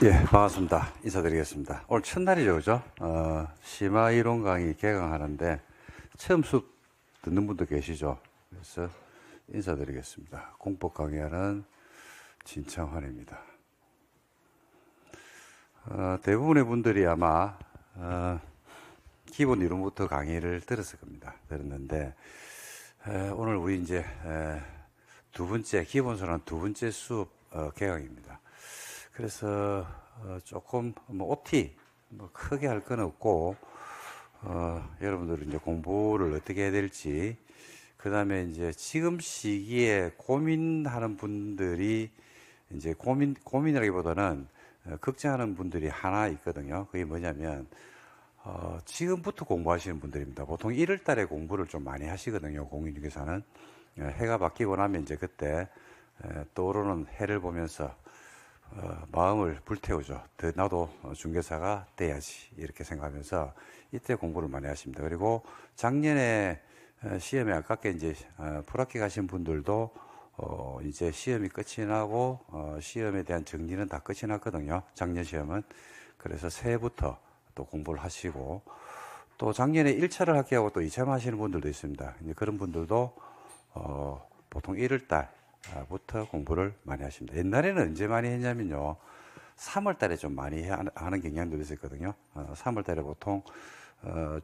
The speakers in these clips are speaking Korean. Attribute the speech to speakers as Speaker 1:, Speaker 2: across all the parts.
Speaker 1: 예, 반갑습니다. 인사드리겠습니다. 오늘 첫날이죠, 그죠? 심화 이론 강의 개강하는데 처음 수업 듣는 분도 계시죠? 그래서 인사드리겠습니다. 공법 강의하는 진창환입니다. 대부분의 분들이 아마 기본 이론부터 강의를 들었을 겁니다. 들었는데 오늘 우리 이제 두 번째 기본서는 두 번째 수업 개강입니다. 그래서 조금 뭐 OT 뭐 크게 할 건 없고 여러분들 이제 공부를 어떻게 해야 될지, 그 다음에 이제 지금 시기에 고민하는 분들이 이제 고민이라기보다는 걱정하는 분들이 하나 있거든요. 그게 뭐냐면 지금부터 공부하시는 분들입니다. 보통 1월 달에 공부를 좀 많이 하시거든요. 공인중개사는 해가 바뀌고 나면 이제 그때 떠오르는 해를 보면서 마음을 불태우죠. 나도 중개사가 돼야지 이렇게 생각하면서 이때 공부를 많이 하십니다. 그리고 작년에 시험에 아깝게 이제 불합격 하신 분들도 이제 시험이 끝이 나고 시험에 대한 정리는 다 끝이 났거든요. 작년 시험은. 그래서 새해부터 또 공부를 하시고, 또 작년에 1차를 합격하고 또 2차만 하시는 분들도 있습니다. 이제 그런 분들도 보통 1월 달부터 공부를 많이 하십니다. 옛날에는 언제 많이 했냐면요, 3월 달에 좀 많이 하는 경향도 있었거든요. 3월 달에 보통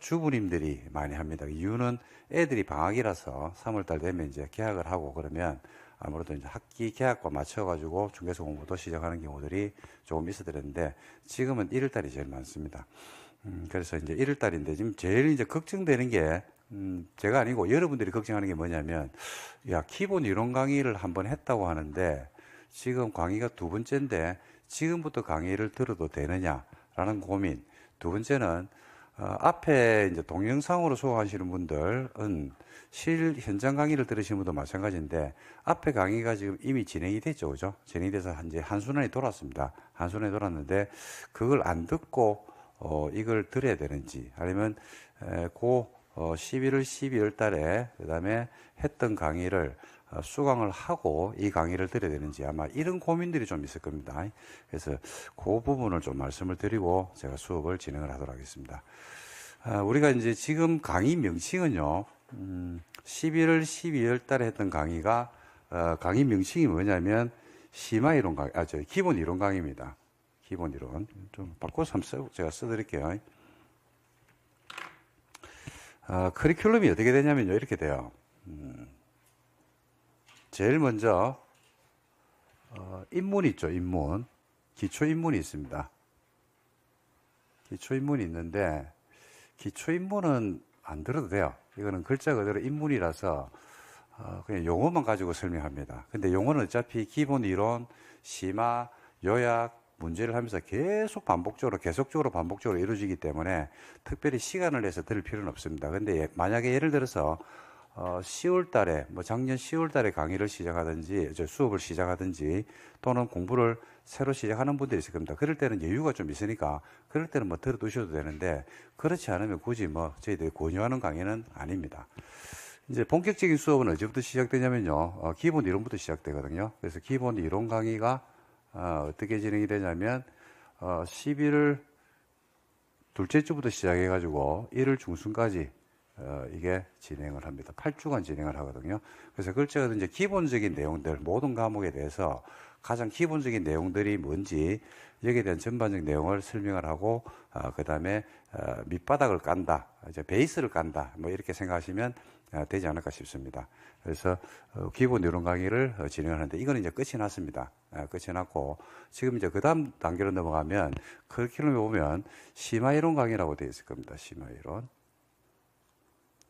Speaker 1: 주부님들이 많이 합니다. 이유는 애들이 방학이라서 3월 달 되면 이제 개학을 하고 그러면 아무래도 이제 학기 개학과 맞춰가지고 중개사 공부도 시작하는 경우들이 조금 있어드렸는데, 지금은 1월 달이 제일 많습니다. 그래서 이제 1월 달인데 지금 제일 이제 걱정되는 게, 제가 아니고 여러분들이 걱정하는 게 뭐냐면, 야, 기본 이론 강의를 한번 했다고 하는데 지금 강의가 두 번째인데 지금부터 강의를 들어도 되느냐라는 고민. 두 번째는 앞에 이제 동영상으로 수강하시는 분들은 현장 강의를 들으시는 분도 마찬가지인데, 앞에 강의가 지금 이미 진행이 됐죠, 그죠? 진행이 돼서 이제 한순환이 돌았습니다. 한순환이 돌았는데 그걸 안 듣고 이걸 들어야 되는지, 아니면 11월, 12월 달에 그 다음에 했던 강의를 수강을 하고 이 강의를 들어야 되는지, 아마 이런 고민들이 좀 있을 겁니다. 그래서 그 부분을 좀 말씀을 드리고 제가 수업을 진행을 하도록 하겠습니다. 우리가 이제 지금 강의 명칭은요, 11월, 12월 달에 했던 강의가 강의 명칭이 뭐냐면 심화 이론 강의, 기본 이론 강의입니다. 기본 이론. 좀 바꿔서 한번 제가 써드릴게요. 커리큘럼이 어떻게 되냐면요, 이렇게 돼요. 제일 먼저 입문 있죠, 입문. 기초 입문이 있습니다. 기초 입문이 있는데 기초 입문은 안 들어도 돼요. 이거는 글자 그대로 입문이라서 그냥 용어만 가지고 설명합니다. 근데 용어는 어차피 기본 이론, 심화, 요약, 문제를 하면서 계속 계속적으로 반복적으로 이루어지기 때문에 특별히 시간을 내서 들을 필요는 없습니다. 근데 만약에 예를 들어서 10월 달에, 작년 10월 달에 강의를 시작하든지, 수업을 시작하든지, 또는 공부를 새로 시작하는 분들이 있을 겁니다. 그럴 때는 여유가 좀 있으니까, 그럴 때는 들어두셔도 되는데, 그렇지 않으면 굳이 저희들이 권유하는 강의는 아닙니다. 이제 본격적인 수업은 언제부터 시작되냐면요, 기본 이론부터 시작되거든요. 그래서 기본 이론 강의가 어떻게 진행이 되냐면 11월 둘째 주부터 시작해가지고 1월 중순까지 이게 진행을 합니다. 8주간 진행을 하거든요. 그래서 글자가 이제 기본적인 내용들, 모든 과목에 대해서 가장 기본적인 내용들이 뭔지, 여기에 대한 전반적 내용을 설명을 하고, 그 다음에 밑바닥을 깐다, 이제 베이스를 깐다, 이렇게 생각하시면 되지 않을까 싶습니다. 그래서 기본 이론 강의를 진행을 하는데, 이거는 이제 끝이 났습니다. 끝이 났고, 지금 이제 그 다음 단계로 넘어가면 커리큘럼에 보면 심화 이론 강의라고 되어 있을 겁니다. 심화 이론.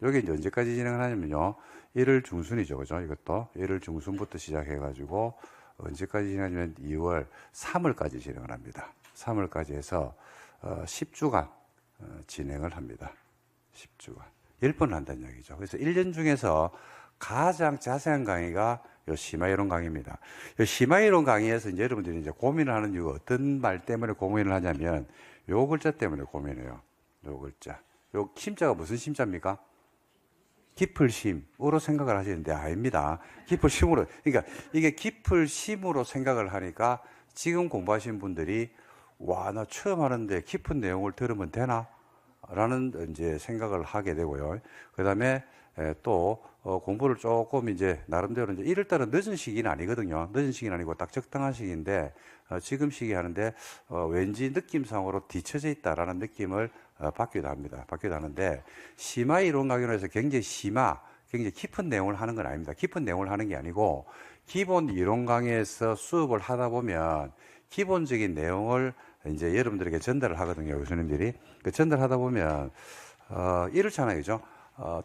Speaker 1: 여기 이제 언제까지 진행을 하냐면요, 1월 중순이죠, 그죠? 이것도 1월 중순부터 시작해가지고 언제까지 진행하냐면 2월, 3월까지 진행을 합니다. 3월까지 해서 10주간 진행을 합니다. 10주간. 10번을 한다는 얘기죠. 그래서 1년 중에서 가장 자세한 강의가 요 심화이론 강의입니다. 요 심화이론 강의에서 이제 여러분들이 이제 고민을 하는 이유가 어떤 말 때문에 고민을 하냐면, 요 글자 때문에 고민해요. 요 글자. 요 심자가 무슨 심자입니까? 깊을심으로 생각을 하시는데 아닙니다. 깊을심으로, 그러니까 이게 깊을심으로 생각을 하니까 지금 공부하시는 분들이 와, 나 처음 하는데 깊은 내용을 들으면 되나? 라는 이제 생각을 하게 되고요. 그 다음에 또 공부를 조금 이제 나름대로 이제 1월 달은 늦은 시기는 아니거든요. 늦은 시기는 아니고 딱 적당한 시기인데 지금 시기 하는데 왠지 느낌상으로 뒤처져 있다라는 느낌을 받기도 합니다. 받기도 하는데 심화 이론 강의로 해서 굉장히 깊은 내용을 하는 건 아닙니다. 깊은 내용을 하는 게 아니고 기본 이론 강의에서 수업을 하다 보면 기본적인 내용을 이제 여러분들에게 전달을 하거든요. 교수님들이. 전달하다 보면 이렇잖아요. 그죠?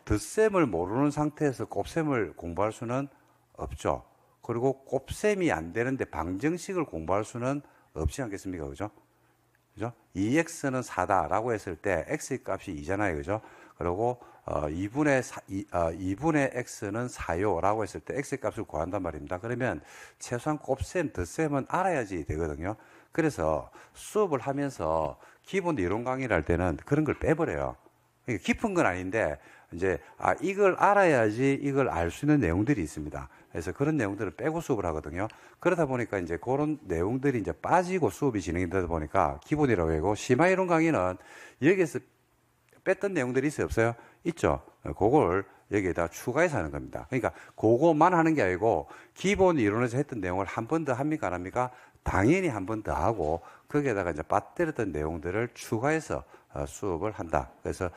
Speaker 1: 덧셈을 모르는 상태에서 곱셈을 공부할 수는 없죠. 그리고 곱셈이 안 되는데 방정식을 공부할 수는 없지 않겠습니까? 그죠? 그죠? 2x는 4다라고 했을 때 x의 값이 2잖아요. 그죠? 그리고 2분의 x는 4요라고 했을 때 x의 값을 구한단 말입니다. 그러면 최소한 곱셈, 덧셈은 알아야지 되거든요. 그래서 수업을 하면서 기본 이론 강의를 할 때는 그런 걸 빼버려요. 깊은 건 아닌데 이제 이걸 알아야지 이걸 알 수 있는 내용들이 있습니다. 그래서 그런 내용들을 빼고 수업을 하거든요. 그러다 보니까 이제 그런 내용들이 이제 빠지고 수업이 진행이 되다 보니까 기본이라고 하고 심화 이론 강의는 여기에서 뺐던 내용들이 있어요, 없어요? 있죠. 그걸 여기에다 추가해서 하는 겁니다. 그러니까 그거만 하는 게 아니고 기본 이론에서 했던 내용을 한 번 더 합니까, 안 합니까? 당연히 한 번 더 하고 거기에다가 이제 빠뜨렸던 내용들을 추가해서 수업을 한다. 그래서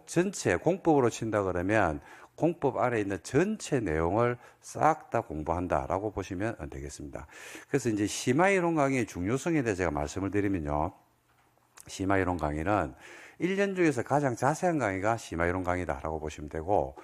Speaker 1: 전체 공법으로 친다 그러면 공법 안에 있는 전체 내용을 싹 다 공부한다라고 보시면 되겠습니다. 그래서 이제 심화 이론 강의의 중요성에 대해서 제가 말씀을 드리면요. 심화 이론 강의는 1년 중에서 가장 자세한 강의가 심화 이론 강의다라고 보시면 되고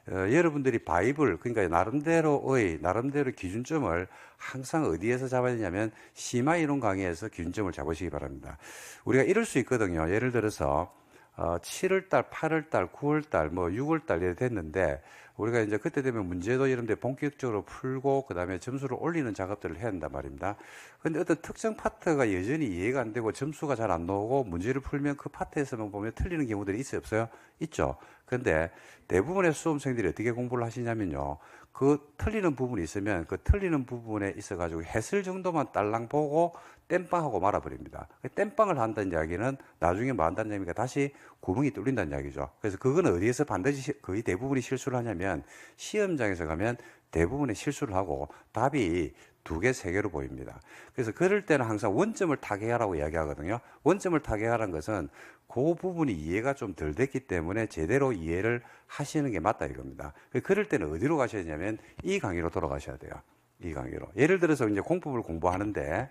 Speaker 1: 여러분들이 바이블, 그러니까 나름대로 기준점을 항상 어디에서 잡아야 되냐면 심화 이론 강의에서 기준점을 잡으시기 바랍니다. 우리가 이럴 수 있거든요. 예를 들어서 7월달, 8월달, 9월달, 뭐 6월달 이렇게 됐는데 우리가 이제 그때 되면 문제도 이런 데 본격적으로 풀고 그 다음에 점수를 올리는 작업들을 해야 한단 말입니다. 근데 어떤 특정 파트가 여전히 이해가 안 되고 점수가 잘 안 나오고 문제를 풀면 그 파트에서만 보면 틀리는 경우들이 있어요, 없어요? 있죠. 근데 대부분의 수험생들이 어떻게 공부를 하시냐면요. 그 틀리는 부분이 있으면 그 틀리는 부분에 있어가지고 해설 정도만 딸랑 보고 땜빵하고 말아버립니다. 땜빵을 한다는 이야기는 나중에 뭐 한다는 얘기가 다시 구멍이 뚫린다는 이야기죠. 그래서 그거는 어디에서 반드시 거의 대부분이 실수를 하냐면 시험장에서 가면 대부분의 실수를 하고 답이 2개, 3개로 보입니다. 그래서 그럴 때는 항상 원점을 타개하라고 이야기하거든요. 원점을 타개하라는 것은 그 부분이 이해가 좀 덜 됐기 때문에 제대로 이해를 하시는 게 맞다 이겁니다. 그럴 때는 어디로 가셔야 되냐면 이 강의로 돌아가셔야 돼요. 이 강의로. 예를 들어서 이제 공법을 공부하는데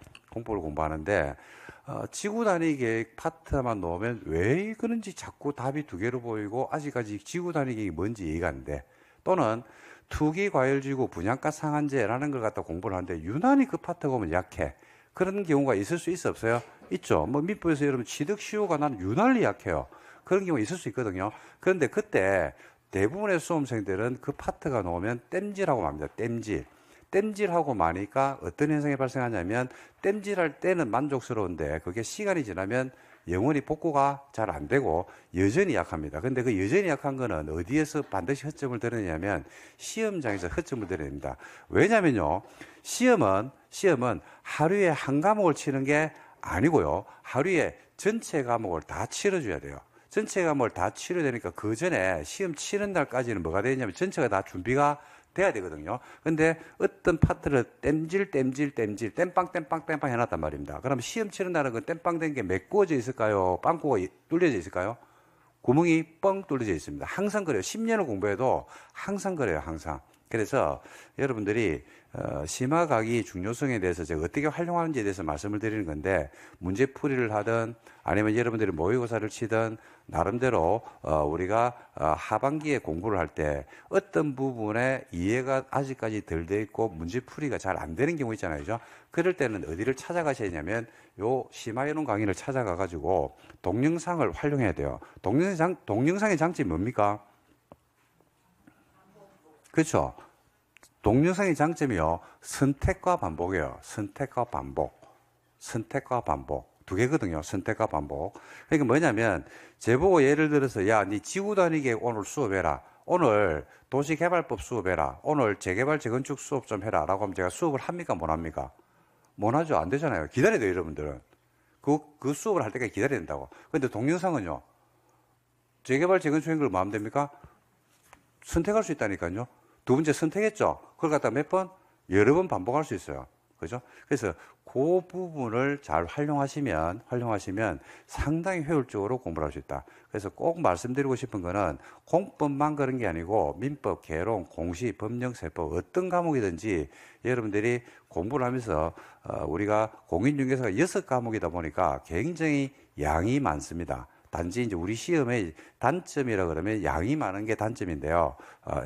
Speaker 1: 지구 단위 계획 파트만 넣으면 왜 그런지 자꾸 답이 2개로 보이고 아직까지 지구 단위 계획이 뭔지 이해가 안 돼. 또는 투기 과열지구 분양가 상한제라는 걸 갖다 공부를 하는데 유난히 그 파트가 오면 약해. 그런 경우가 있을 수 있어 없어요? 있죠. 뭐 밑부에서 여러분 취득 시효가 난 유난히 약해요. 그런 경우가 있을 수 있거든요. 그런데 그때 대부분의 수험생들은 그 파트가 나오면 땜질하고 맙니다. 땜질하고 마니까 어떤 현상이 발생하냐면 땜질할 때는 만족스러운데 그게 시간이 지나면 영원히 복구가 잘 안 되고 여전히 약합니다. 근데 그 여전히 약한 거는 어디에서 반드시 허점을 드러내냐면 시험장에서 허점을 드러냅니다. 왜냐면요. 시험은 하루에 한 과목을 치는 게 아니고요. 하루에 전체 과목을 다 치러줘야 돼요. 전체 과목을 다 치러야 되니까 그 전에 시험 치는 날까지는 뭐가 되냐면 전체가 다 준비가 돼야 되거든요. 근데 어떤 파트를 땜빵 해놨단 말입니다. 그럼 시험 치는 날은 그 땜빵 된 게 메꾸어져 있을까요? 빵꾸가 뚫려져 있을까요? 구멍이 뻥 뚫려져 있습니다. 항상 그래요. 10년을 공부해도 항상 그래요. 항상. 그래서 여러분들이 심화 강의 중요성에 대해서 제가 어떻게 활용하는지에 대해서 말씀을 드리는 건데 문제풀이를 하든 아니면 여러분들이 모의고사를 치든 나름대로 우리가 하반기에 공부를 할 때 어떤 부분에 이해가 아직까지 덜 돼 있고 문제풀이가 잘 안 되는 경우 있잖아요. 그죠? 그럴 때는 어디를 찾아가셔야 되냐면 요 심화이론 강의를 찾아가 가지고 동영상을 활용해야 돼요. 동영상의 장점이 뭡니까? 그렇죠. 동영상의 장점이요. 선택과 반복이에요. 선택과 반복. 2개거든요. 선택과 반복. 그러니까 뭐냐면 제보고 예를 들어서 야, 니 지구 단위계 오늘 수업해라. 오늘 도시개발법 수업해라. 오늘 재개발 재건축 수업 좀 해라. 라고 하면 제가 수업을 합니까? 못 합니까? 못 하죠. 안 되잖아요. 기다려야 돼요, 여러분들은. 그 수업을 할 때까지 기다려야 된다고. 근데 동영상은요, 재개발, 재건축인 걸 뭐 하면 됩니까? 선택할 수 있다니까요. 두 번째 선택했죠? 그걸 갖다 몇 번? 여러 번 반복할 수 있어요. 그죠? 그래서 그 부분을 잘 활용하시면 상당히 효율적으로 공부를 할 수 있다. 그래서 꼭 말씀드리고 싶은 거는 공법만 그런 게 아니고 민법, 개론, 공시, 법령, 세법 어떤 과목이든지 여러분들이 공부를 하면서 우리가 공인중개사가 6과목이다 보니까 굉장히 양이 많습니다. 단지 이제 우리 시험의 단점이라 그러면 양이 많은 게 단점인데요.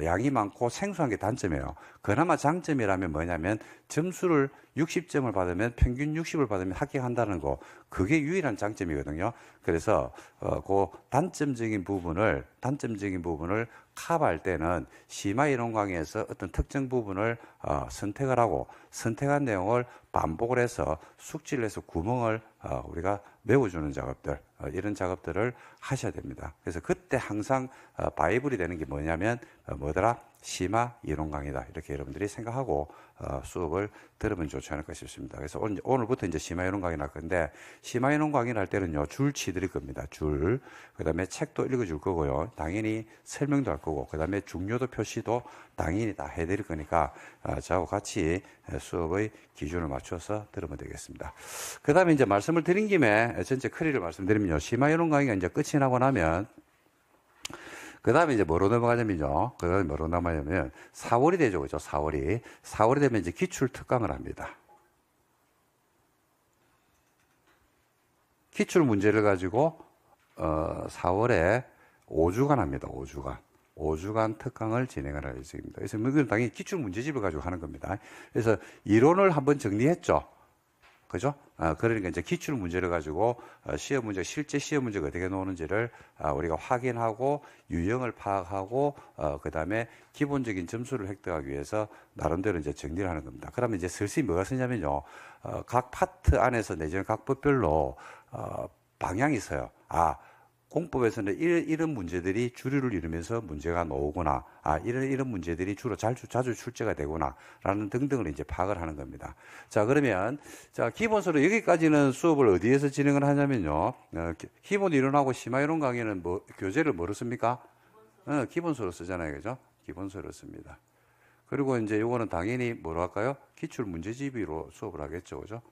Speaker 1: 양이 많고 생소한 게 단점이에요. 그나마 장점이라면 뭐냐면 점수를 60점을 받으면 평균 60을 받으면 합격한다는 거. 그게 유일한 장점이거든요. 그래서 그 단점적인 부분을 커버할 때는 심화 이론 강의에서 어떤 특정 부분을 선택을 하고 선택한 내용을 반복을 해서 숙지를 해서 구멍을 우리가 메워주는 작업들, 이런 작업들을 하셔야 됩니다. 그래서 그때 항상 바이블이 되는 게 뭐냐면 뭐더라? 심화 이론 강의다. 이렇게 여러분들이 생각하고 수업을 들으면 좋지 않을까 싶습니다. 그래서 오늘부터 이제 심화 이론 강의 날 건데, 심화 이론 강의를 할 때는요, 줄치 드릴 겁니다. 줄. 그 다음에 책도 읽어줄 거고요. 당연히 설명도 할 거고, 그 다음에 중요도 표시도 당연히 다 해드릴 거니까 저하고 같이 수업의 기준을 맞춰서 들으면 되겠습니다. 그 다음에 이제 말씀을 드린 김에 전체 커리를 말씀드리면요, 심화 이론 강의가 이제 끝이 나고 나면 그 다음에 이제 뭐로 넘어가냐면요. 그 다음에 뭐로 넘어가냐면 4월이 되죠. 그죠? 4월이 되면 이제 기출 특강을 합니다. 기출 문제를 가지고 4월에 5주간 합니다. 5주간 특강을 진행을 할 예정입니다. 그래서 이건 당연히 기출 문제집을 가지고 하는 겁니다. 그래서 이론을 한번 정리했죠. 그죠? 그러니까 이제 기출 문제를 가지고 실제 시험 문제가 어떻게 나오는지를 우리가 확인하고 유형을 파악하고 그 다음에 기본적인 점수를 획득하기 위해서 나름대로 이제 정리를 하는 겁니다. 그러면 이제 슬슬 뭐가 쓰냐면요, 각 파트 안에서 내지는 각 법별로 방향이 있어요. 공법에서는 이런 문제들이 주류를 이루면서 문제가 나오구나. 이런 문제들이 주로 자주 출제가 되구나. 라는 등등을 이제 파악을 하는 겁니다. 자, 그러면, 기본서로 여기까지는 수업을 어디에서 진행을 하냐면요. 기본 이론하고 심화 이론 강의는 교재를 뭐로 씁니까? 기본서로 쓰잖아요. 그죠? 기본서로 씁니다. 그리고 이제 요거는 당연히 뭐로 할까요? 기출 문제집으로 수업을 하겠죠. 그죠?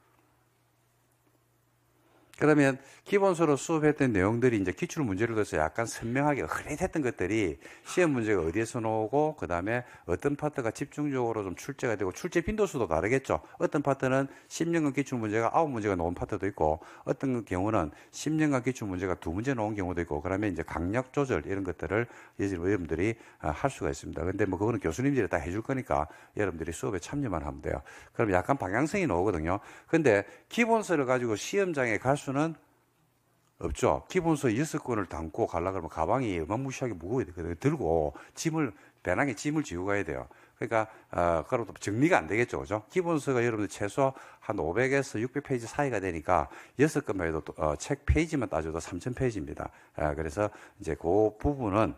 Speaker 1: 그러면 기본서로 수업했던 내용들이 이제 기출 문제를 둬서 약간 선명하게 흐릿했던 것들이 시험 문제가 어디에서 나오고, 그 다음에 어떤 파트가 집중적으로 좀 출제가 되고, 출제 빈도수도 다르겠죠. 어떤 파트는 10년간 기출 문제가 9문제가 나온 파트도 있고, 어떤 경우는 10년간 기출 문제가 2문제 나온 경우도 있고, 그러면 이제 강약 조절 이런 것들을 여러분들이 할 수가 있습니다. 근데 뭐 그거는 교수님들이 다 해줄 거니까 여러분들이 수업에 참여만 하면 돼요. 그럼 약간 방향성이 나오거든요. 근데 기본서를 가지고 시험장에 갈 수는 없죠. 기본서 6권을 담고 가려고 그러면 가방이 어마무시하게 무거워야 되거든요. 들고 배낭에 짐을 지고 가야 돼요. 그러니까, 그럼 정리가 안 되겠죠. 그죠? 기본서가 여러분들 최소 한 500에서 600페이지 사이가 되니까 6권만 해도 책 페이지만 따져도 3000페이지입니다. 그래서 이제 그 부분은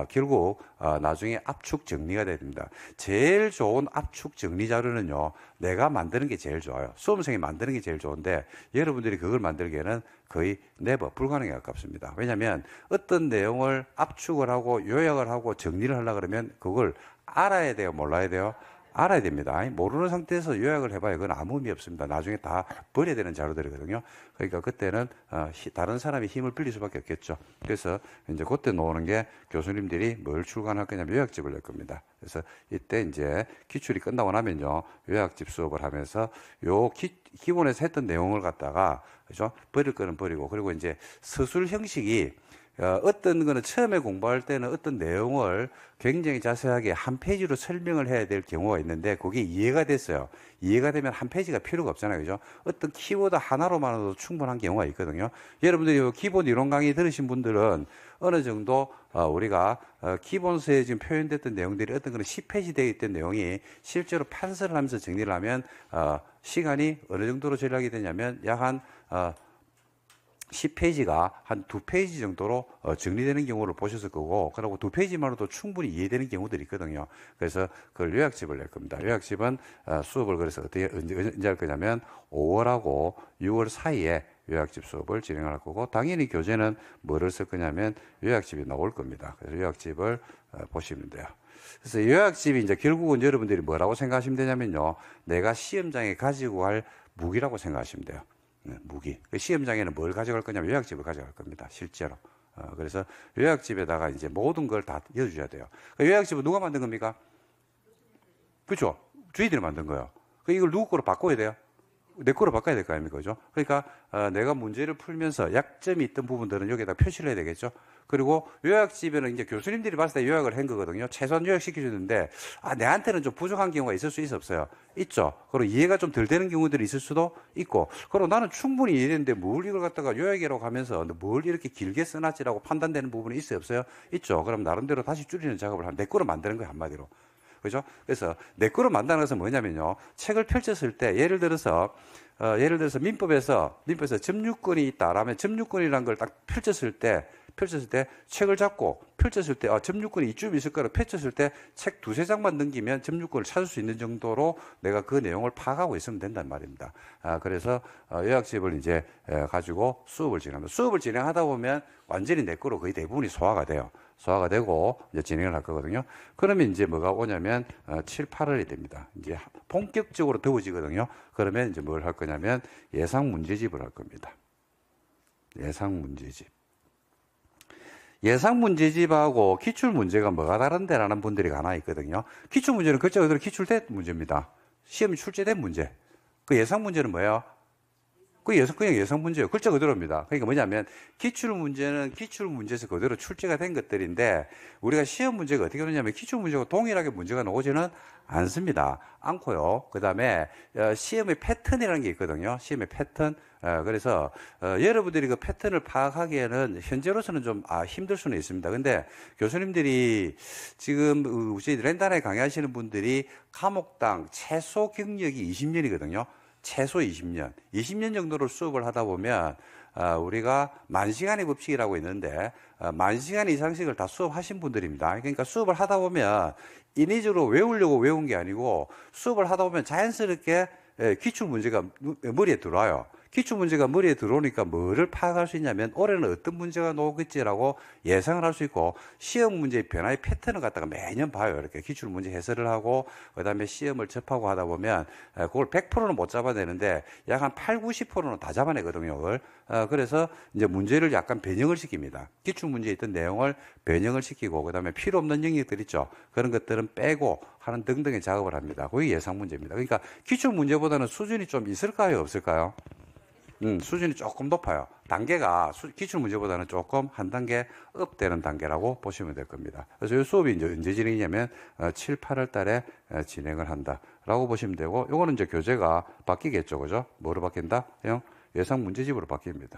Speaker 1: 결국 나중에 압축 정리가 돼야 됩니다. 제일 좋은 압축 정리 자료는요, 내가 만드는 게 제일 좋아요. 수험생이 만드는 게 제일 좋은데 여러분들이 그걸 만들기에는 거의 불가능에 가깝습니다. 왜냐하면 어떤 내용을 압축을 하고 요약을 하고 정리를 하려고 그러면 그걸 알아야 돼요, 몰라야 돼요? 알아야 됩니다. 모르는 상태에서 요약을 해봐야 그건 아무 의미 없습니다. 나중에 다 버려야 되는 자료들이거든요. 그러니까 그때는 다른 사람이 힘을 빌릴 수밖에 없겠죠. 그래서 이제 그때 나오는 게 교수님들이 뭘 출간할 거냐면 요약집을 낼 겁니다. 그래서 이때 이제 기출이 끝나고 나면요, 요약집 수업을 하면서 기본에서 했던 내용을 갖다가, 그죠? 버릴 거는 버리고, 그리고 이제 서술 형식이 어떤 거는 처음에 공부할 때는 어떤 내용을 굉장히 자세하게 한 페이지로 설명을 해야 될 경우가 있는데 그게 이해가 됐어요. 이해가 되면 한 페이지가 필요가 없잖아요. 그죠? 어떤 키워드 하나로만으로도 충분한 경우가 있거든요. 여러분들이 기본 이론 강의 들으신 분들은 어느 정도 우리가 기본서에 지금 표현됐던 내용들이 어떤 거는 10페이지 되어 있던 내용이 실제로 판서를 하면서 정리를 하면 시간이 어느 정도로 절약이 되냐면 약 한 10페이지가 한 2페이지 정도로 정리되는 경우를 보셨을 거고, 그리고 2페이지만으로도 충분히 이해되는 경우들이 있거든요. 그래서 그걸 요약집을 낼 겁니다. 요약집은 수업을 그래서 어떻게 언제 할 거냐면 5월하고 6월 사이에 요약집 수업을 진행할 거고, 당연히 교재는 뭐를 쓸 거냐면 요약집이 나올 겁니다. 그래서 요약집을 보시면 돼요. 그래서 요약집이 이제 결국은 여러분들이 뭐라고 생각하시면 되냐면요, 내가 시험장에 가지고 갈 무기라고 생각하시면 돼요. 무기. 시험장에는 뭘 가져갈 거냐면 요약집을 가져갈 겁니다. 실제로. 그래서 요약집에다가 이제 모든 걸 다 넣어줘야 돼요. 요약집은 누가 만든 겁니까? 그렇죠? 저희들이 만든 거예요. 이걸 누구 거로 바꿔야 돼요? 내 거로 바꿔야 될 거 아닙니까? 그죠? 그러니까 내가 문제를 풀면서 약점이 있던 부분들은 여기다 표시를 해야 되겠죠? 그리고 요약집에는 이제 교수님들이 봤을 때 요약을 한 거거든요. 최소한 요약시켜주는데, 내한테는 좀 부족한 경우가 있을 수 있어요? 있죠. 그리고 이해가 좀 덜 되는 경우들이 있을 수도 있고, 그리고 나는 충분히 이해했는데 뭘 이걸 갖다가 요약이라고 하면서 뭘 이렇게 길게 써놨지라고 판단되는 부분이 있어요? 없어요? 그럼 나름대로 다시 줄이는 작업을 하면 내 거로 만드는 거예요, 한마디로. 그죠? 그래서 내 거로 만드는 것은 뭐냐면요, 책을 펼쳤을 때 예를 들어서 민법에서 점유권이 있다라면 점유권이라는 걸 딱 펼쳤을 때 책을 잡고 펼쳤을 때 점유권이 이쯤 있을 거라 펼쳤을 때 책 2-3장만 넘기면 점유권을 찾을 수 있는 정도로 내가 그 내용을 파악하고 있으면 된단 말입니다. 그래서 요약집을 이제 가지고 수업을 진행합니다. 수업을 진행하다 보면 완전히 내 거로 거의 대부분이 소화가 돼요. 소화가 되고 이제 진행을 할 거거든요. 그러면 이제 뭐가 오냐면 7, 8월이 됩니다. 이제 본격적으로 더워지거든요. 그러면 이제 뭘 할 거냐면 예상 문제집을 할 겁니다. 예상 문제집. 예상 문제집하고 기출 문제가 뭐가 다른데라는 분들이 하나 있거든요. 기출 문제는 글자 그대로 기출된 문제입니다. 시험이 출제된 문제. 그 예상 문제는 뭐예요? 그냥 예상 문제예요. 글자 그대로입니다. 그러니까 뭐냐면 기출 문제는 기출 문제에서 그대로 출제가 된 것들인데, 우리가 시험 문제가 어떻게 그러냐면 기출 문제가 동일하게 문제가 나오지는 않고요. 그 다음에 시험의 패턴이라는 게 있거든요. 시험의 패턴. 그래서 여러분들이 그 패턴을 파악하기에는 현재로서는 좀 힘들 수는 있습니다. 근데 교수님들이 지금 우리 랜단에 강의하시는 분들이 과목당 최소 경력이 20년이거든요. 최소 20년. 20년 정도를 수업을 하다 보면 우리가 만시간의 법칙이라고 있는데, 만시간 이상씩을 다 수업하신 분들입니다. 그러니까 수업을 하다 보면 인위적으로 외우려고 외운 게 아니고, 수업을 하다 보면 자연스럽게 기출 문제가 머리에 들어와요. 기출 문제가 머리에 들어오니까 뭐를 파악할 수 있냐면 올해는 어떤 문제가 나오겠지라고 예상을 할 수 있고, 시험 문제의 변화의 패턴을 갖다가 매년 봐요. 이렇게 기출 문제 해설을 하고 그다음에 시험을 접하고 하다 보면 그걸 100%는 못 잡아내는데 약 한 8, 90%는 다 잡아내거든요. 그걸. 그래서 이제 문제를 약간 변형을 시킵니다. 기출 문제에 있던 내용을 변형을 시키고 그다음에 필요 없는 영역들 있죠. 그런 것들은 빼고 하는 등등의 작업을 합니다. 그게 예상 문제입니다. 그러니까 기출 문제보다는 수준이 좀 있을까요? 없을까요? 수준이 조금 높아요. 단계가 기출 문제보다는 조금 한 단계 업되는 단계라고 보시면 될 겁니다. 그래서 이 수업이 이제 언제 진행이냐면 7, 8월 달에 진행을 한다라고 보시면 되고, 요거는 이제 교재가 바뀌겠죠. 그죠? 뭐로 바뀐다? 예상 문제집으로 바뀝니다.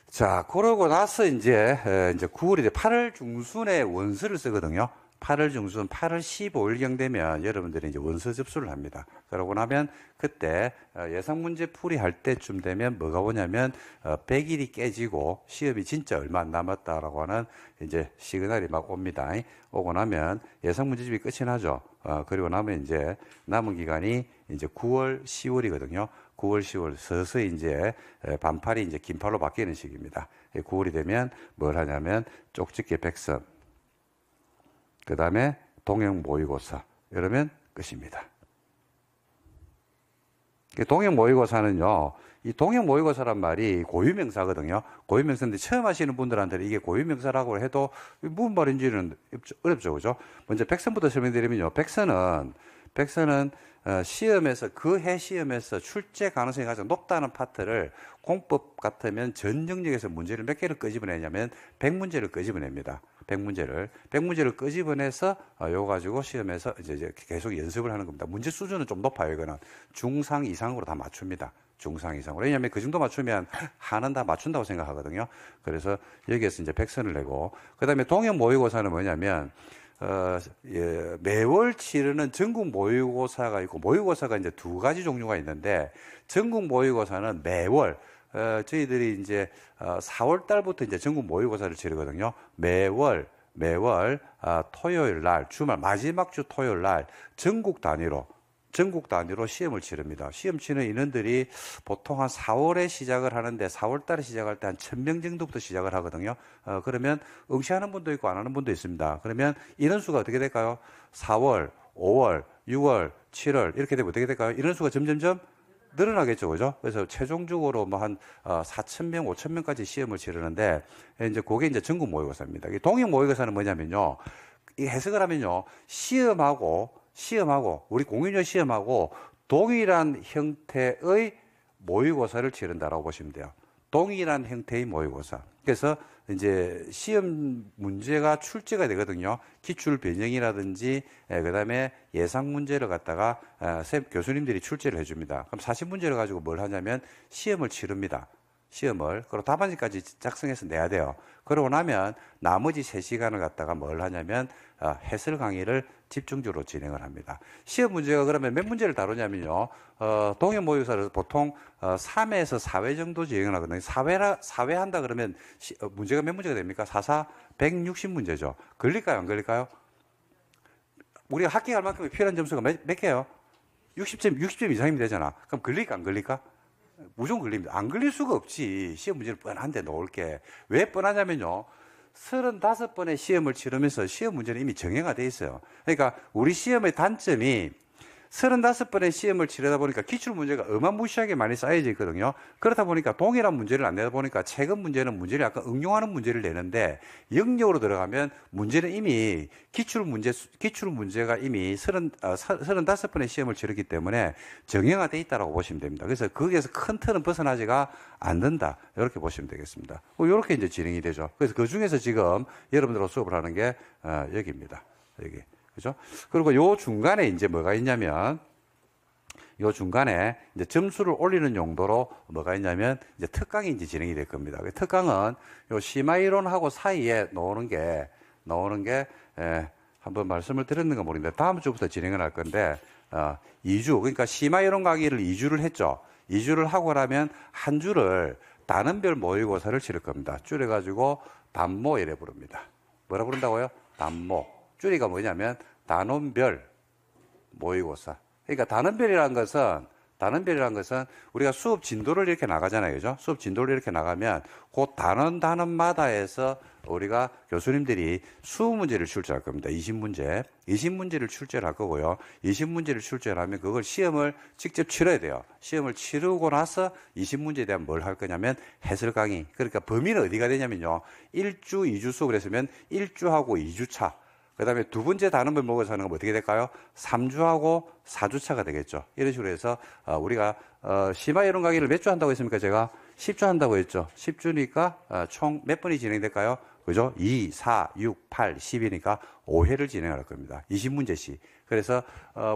Speaker 1: 자, 그러고 나서 이제 9월이 8월 중순에 원서를 쓰거든요. 8월 중순, 8월 15일경 되면 여러분들이 이제 원서 접수를 합니다. 그러고 나면 그때 예상 문제 풀이 할 때쯤 되면 뭐가 오냐면 100일이 깨지고 시험이 진짜 얼마 안 남았다라고 하는 이제 시그널이 막 옵니다. 오고 나면 예상 문제집이 끝이 나죠. 그리고 나면 이제 남은 기간이 이제 9월, 10월이거든요. 9월, 10월 서서히 이제 반팔이 이제 긴팔로 바뀌는 시기입니다. 9월이 되면 뭘 하냐면 쪽집게 백선, 그 다음에 동형 모의고사, 이러면 끝입니다. 동형 모의고사는요, 이 동형 모의고사란 말이 고유명사거든요. 고유명사인데 처음 하시는 분들한테는 이게 고유명사라고 해도 무슨 말인지는 어렵죠. 그죠? 먼저 백선부터 설명드리면요. 백선은 시험에서, 그 해 시험에서 출제 가능성이 가장 높다는 파트를 공법 같으면 전 영역에서 문제를 몇 개를 끄집어내냐면 100문제를 끄집어냅니다. 100문제를 끄집어내서 요거 가지고 시험에서 이제 계속 연습을 하는 겁니다. 문제 수준은 좀 높아요. 이거는 중상 이상으로 다 맞춥니다. 중상 이상으로. 왜냐하면 그 정도 맞추면 하는 다 맞춘다고 생각하거든요. 그래서 여기에서 이제 100선을 내고, 그 다음에 동형 모의고사는 뭐냐면 매월 치르는 전국 모의고사가 있고, 모의고사가 이제 두 가지 종류가 있는데, 전국 모의고사는 매월, 저희들이 이제 4월 달부터 이제 전국 모의고사를 치르거든요. 매월 토요일 날, 주말 마지막 주 토요일 날 전국 단위로 시험을 치릅니다. 시험 치는 인원들이 보통 한 4월에 시작을 하는데 4월 달에 시작할 때 한 1000명 정도부터 시작을 하거든요. 그러면 응시하는 분도 있고 안 하는 분도 있습니다. 그러면 인원수가 어떻게 될까요? 4월, 5월, 6월, 7월 이렇게 되면 어떻게 될까요? 인원수가 점점점 늘어나겠죠, 그죠? 그래서 최종적으로 뭐 한 4,000명, 5,000명까지 시험을 치르는데 이제 그게 이제 전국 모의고사입니다. 이 동일 모의고사는 뭐냐면요, 이 해석을 하면요, 시험하고 우리 공인중개 시험하고 동일한 형태의 모의고사를 치른다라고 보시면 돼요. 동일한 형태의 모의고사. 그래서 이제 시험 문제가 출제가 되거든요. 기출 변형이라든지 그다음에 예상 문제를 갖다가 교수님들이 출제를 해줍니다. 그럼 40문제를 가지고 뭘 하냐면 시험을 치릅니다. 그리고 답안지까지 작성해서 내야 돼요. 그러고 나면 나머지 3시간을 갖다가 뭘 하냐면 해설 강의를 집중적으로 진행을 합니다. 시험 문제가 그러면 몇 문제를 다루냐면요. 동일 모의고사를 보통 3회에서 4회 정도 진행을 하거든요. 4회 한다 그러면 문제가 몇 문제가 됩니까? 160문제죠. 걸릴까요? 안 걸릴까요? 우리가 합격할 만큼 필요한 점수가 몇 개요? 60점 이상이면 되잖아. 그럼 걸릴까 안 걸릴까? 무조건 걸립니다. 안 걸릴 수가 없지. 시험 문제를 뻔한데 놓을 게. 왜 뻔하냐면요. 35번의 시험을 치르면서 시험 문제는 이미 정해가 돼 있어요. 그러니까 우리 시험의 단점이 35번의 시험을 치르다 보니까 기출 문제가 어마무시하게 많이 쌓여져 있거든요. 그렇다 보니까 동일한 문제를 안 내다 보니까 최근 문제는 문제를 약간 응용하는 문제를 내는데 영역으로 들어가면 문제는 이미 기출 문제가 이미 35번의 시험을 치르기 때문에 정형화되어 있다고 보시면 됩니다. 그래서 거기에서 큰 틀은 벗어나지가 않는다. 이렇게 보시면 되겠습니다. 이렇게 이제 진행이 되죠. 그래서 그 중에서 지금 여러분들하고 수업을 하는 게 여기입니다. 여기. 그죠? 그리고 요 중간에 이제 뭐가 있냐면, 요 중간에 이제 점수를 올리는 용도로 뭐가 있냐면, 이제 특강이 이제 진행이 될 겁니다. 특강은 요 심화이론하고 사이에 나오는 게, 한번 말씀을 드렸는가 모르겠는데, 다음 주부터 진행을 할 건데, 2주, 그러니까 심화이론 강의를 2주를 했죠. 2주를 하고 나면 한 주를 단원별 모의고사를 치를 겁니다. 줄여가지고 단모 이래 부릅니다. 뭐라 부른다고요? 단모. 줄이가 뭐냐면 단원별 모의고사. 그러니까 단원별이라는 것은 우리가 수업 진도를 이렇게 나가잖아요. 그죠? 수업 진도를 이렇게 나가면 그 단원마다에서 우리가 교수님들이 20문제를 출제할 겁니다. 20문제를 출제를 할 거고요. 20문제를 출제를 하면 그걸 시험을 직접 치러야 돼요. 시험을 치르고 나서 20문제에 대한 뭘 할 거냐면 해설 강의. 그러니까 범위는 어디가 되냐면요. 1주, 2주 수업을 했으면 1주하고 2주차. 그 다음에 두 번째 단원별 모의고사 하는 건 어떻게 될까요? 3주하고 4주차가 되겠죠. 이런 식으로 해서 우리가 심화이론 강의를 몇 주 한다고 했습니까? 제가 10주 한다고 했죠. 10주니까 총 몇 번이 진행될까요? 그죠? 2, 4, 6, 8, 10이니까 5회를 진행할 겁니다. 20문제씩. 그래서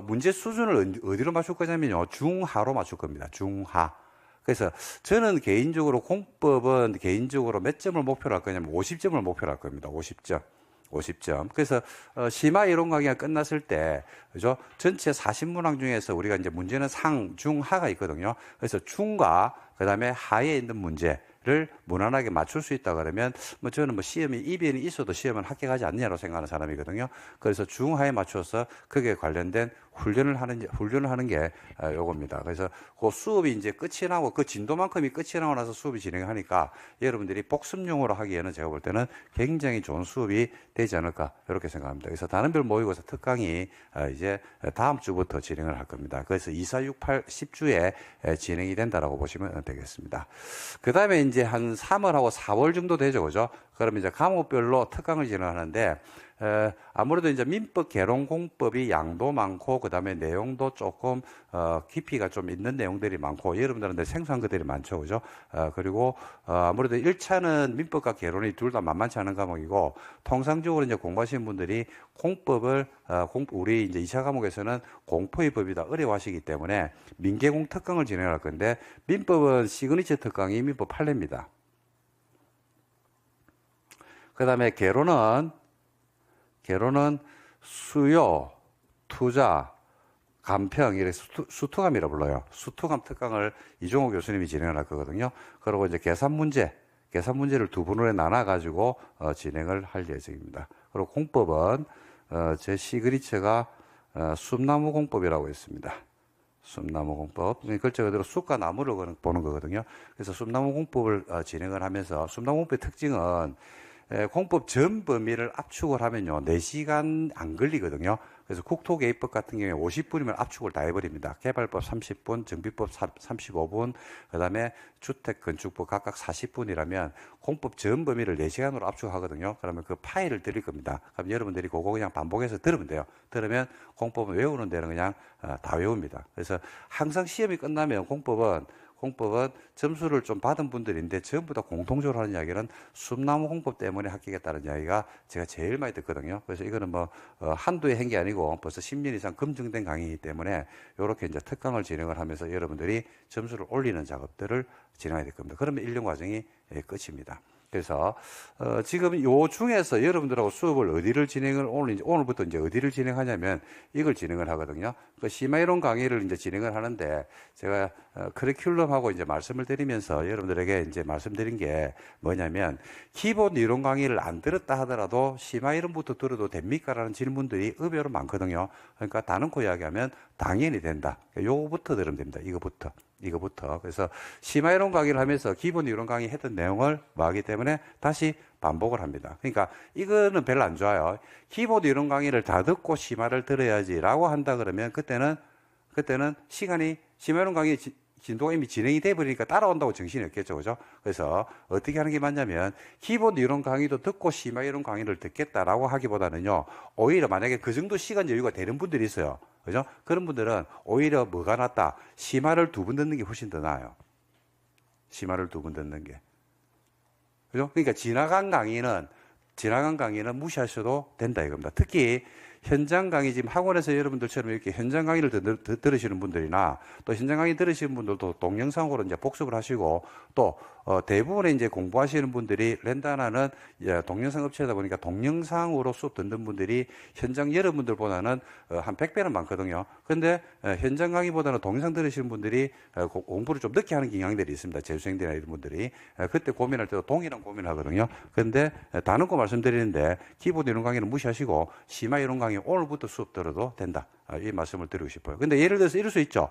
Speaker 1: 문제 수준을 어디로 맞출 거냐면요. 중하로 맞출 겁니다. 중하. 그래서 저는 개인적으로 공법은 개인적으로 몇 점을 목표로 할 거냐면 50점을 목표로 할 겁니다. 50점. 그래서 심화 이론 강의가 끝났을 때 그죠? 전체 40문항 중에서 우리가 이제 문제는 상, 중, 하가 있거든요. 그래서 중과 그다음에 하에 있는 문제를 무난하게 맞출 수 있다 그러면 뭐 저는 뭐 시험이 이변이 있어도 시험은 합격하지 않느냐고 생각하는 사람이거든요. 그래서 중하에 맞춰서 그게 관련된 훈련을 하는 게 요겁니다. 그래서 그 수업이 이제 끝이 나고 그 진도만큼이 끝이 나고 나서 수업이 진행하니까 여러분들이 복습용으로 하기에는 제가 볼 때는 굉장히 좋은 수업이 되지 않을까 이렇게 생각합니다. 그래서 단원별 모의고사 특강이 이제 다음 주부터 진행을 할 겁니다. 그래서 2, 4, 6, 8, 10주에 진행이 된다라고 보시면 되겠습니다. 그 다음에 이제 한 3월하고 4월 정도 되죠, 그죠? 그러면 이제 과목별로 특강을 진행하는데 아무래도 이제 민법 개론 공법이 양도 많고 그다음에 내용도 조금 깊이가 좀 있는 내용들이 많고 여러분들한테 생소한 것들이 많죠, 그죠? 그리고 아무래도 1차는 민법과 개론이 둘 다 만만치 않은 과목이고 통상적으로 이제 공부하시는 분들이 공법을 우리 이제 2차 과목에서는 공포의 법이 다 어려워하시기 때문에 민계공 특강을 진행할 건데 민법은 시그니처 특강이 민법 판례입니다. 그 다음에 개론은 개론은 수요, 투자, 감평, 이렇게 수투감이라 불러요. 수투감 특강을 이종호 교수님이 진행을 할 거거든요. 그리고 이제 계산 문제를 두 분으로 나눠가지고 진행을 할 예정입니다. 그리고 공법은 제 시그니처가 숲나무 공법이라고 있습니다. 숲나무 공법. 글자 그대로 숲과 나무를 보는 거거든요. 그래서 숲나무 공법을 진행을 하면서 숲나무 공법의 특징은 공법 전 범위를 압축을 하면요 4시간 안 걸리거든요. 그래서 국토개입법 같은 경우에 50분이면 압축을 다 해버립니다. 개발법 30분, 정비법 35분, 그 다음에 주택건축법 각각 40분이라면 공법 전 범위를 4시간으로 압축하거든요. 그러면 그 파일을 드릴 겁니다. 그럼 여러분들이 그거 그냥 반복해서 들으면 돼요. 들으면 공법은 외우는 데는 그냥 다 외웁니다. 그래서 항상 시험이 끝나면 공법은 점수를 좀 받은 분들인데 전부 다 공통적으로 하는 이야기는 숲나무 공법 때문에 합격했다는 이야기가 제가 제일 많이 듣거든요. 그래서 이거는 뭐 한두해 한 게 아니고 벌써 10년 이상 검증된 강의이기 때문에 이렇게 이제 특강을 진행을 하면서 여러분들이 점수를 올리는 작업들을 진행해야 될 겁니다. 그러면 1년 과정이 끝입니다. 그래서 지금 요 중에서 여러분들하고 수업을 어디를 진행을 오늘부터 이제 어디를 진행하냐면 이걸 진행을 하거든요. 그 심화이론 강의를 이제 진행을 하는데 제가 커리큘럼하고 이제 말씀을 드리면서 여러분들에게 이제 말씀드린 게 뭐냐면 기본 이론 강의를 안 들었다 하더라도 심화이론부터 들어도 됩니까라는 질문들이 의외로 많거든요. 그러니까 다른코 이야기하면 당연히 된다. 요거부터 들으면 됩니다. 이거부터. 그래서 심화이론 강의를 하면서 기본 이론 강의 했던 내용을 하기 때문에 다시 반복을 합니다. 그러니까 이거는 별로 안 좋아요. 기본 이론 강의를 다 듣고 심화를 들어야지라고 한다 그러면 그때는 시간이 심화이론 강의 진도가 이미 진행이 돼 버리니까 따라온다고 정신이 없겠죠. 그죠? 그래서 어떻게 하는 게 맞냐면 기본 이론 강의도 듣고 심화 이론 강의를 듣겠다라고 하기보다는요. 오히려 만약에 그 정도 시간 여유가 되는 분들이 있어요. 그죠? 그런 분들은 오히려 뭐가 낫다? 심화를 2번 듣는 게 훨씬 더 나아요. 심화를 2번 듣는 게. 그죠? 그러니까 지나간 강의는 무시하셔도 된다 이겁니다. 특히 현장 강의 지금 학원에서 여러분들처럼 이렇게 현장 강의를 들으시는 분들이나 또 현장 강의 들으시는 분들도 동영상으로 이제 복습을 하시고 또 대부분의 이제 공부하시는 분들이 렌다나는 동영상 업체다 보니까 동영상으로 수업 듣는 분들이 현장 여러분들보다는 한 100배는 많거든요. 근데 현장 강의보다는 동영상 들으시는 분들이 공부를 좀 늦게 하는 경향들이 있습니다. 재수생들이나 이런 분들이 그때 고민할 때도 동일한 고민을 하거든요. 근데 다른 거 말씀드리는데 기본 이론 강의는 무시하시고 심화 이론 강의 오늘부터 수업 들어도 된다. 이 말씀을 드리고 싶어요. 근데 예를 들어서 이럴 수 있죠.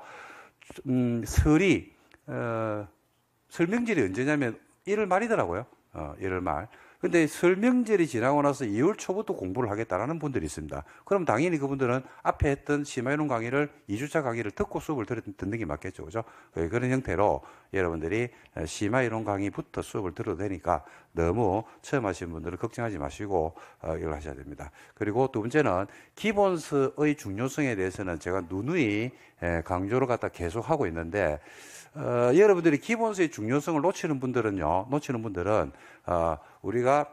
Speaker 1: 설명절이 언제냐면 1월 말이더라고요. 1월 말. 근데 설명절이 지나고 나서 2월 초부터 공부를 하겠다라는 분들이 있습니다. 그럼 당연히 그분들은 앞에 했던 심화이론 강의를 2주차 강의를 듣고 수업을 듣는 게 맞겠죠. 그죠? 그런 형태로 여러분들이 심화이론 강의부터 수업을 들어도 되니까 너무 처음 하시는 분들은 걱정하지 마시고 이걸 하셔야 됩니다. 그리고 두 번째는 기본서의 중요성에 대해서는 제가 누누이 강조를 갖다 계속 하고 있는데 여러분들이 기본서의 중요성을 놓치는 분들은 우리가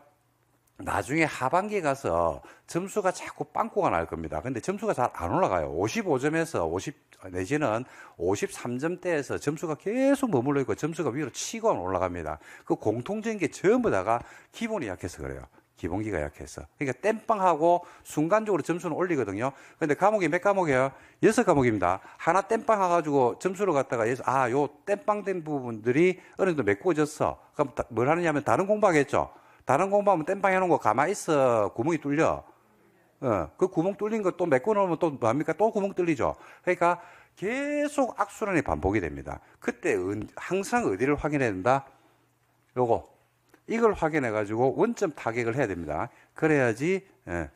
Speaker 1: 나중에 하반기에 가서 점수가 자꾸 빵꾸가 날 겁니다. 근데 점수가 잘 안 올라가요. 55점에서 50 내지는 53점대에서 점수가 계속 머물러 있고 점수가 위로 치고 올라갑니다. 그 공통적인 게 전부 다가 기본이 약해서 그래요. 기본기가 약해서. 그러니까 땜빵하고 순간적으로 점수는 올리거든요. 근데 과목이 몇 과목이에요? 6과목입니다. 하나 땜빵 해가지고 점수를 갖다가 요 땜빵된 부분들이 어느 정도 메꿔졌어. 그럼 뭘 하느냐면 다른 공부하겠죠. 다른 공부하면 땜빵 해놓은 거 가만히 있어. 구멍이 뚫려. 그 구멍 뚫린 거 또 메꿔놓으면 또 뭐합니까? 또 구멍 뚫리죠. 그러니까 계속 악순환이 반복이 됩니다. 그때 항상 어디를 확인해야 된다? 이걸 확인해가지고 원점 타격을 해야 됩니다. 그래야지 그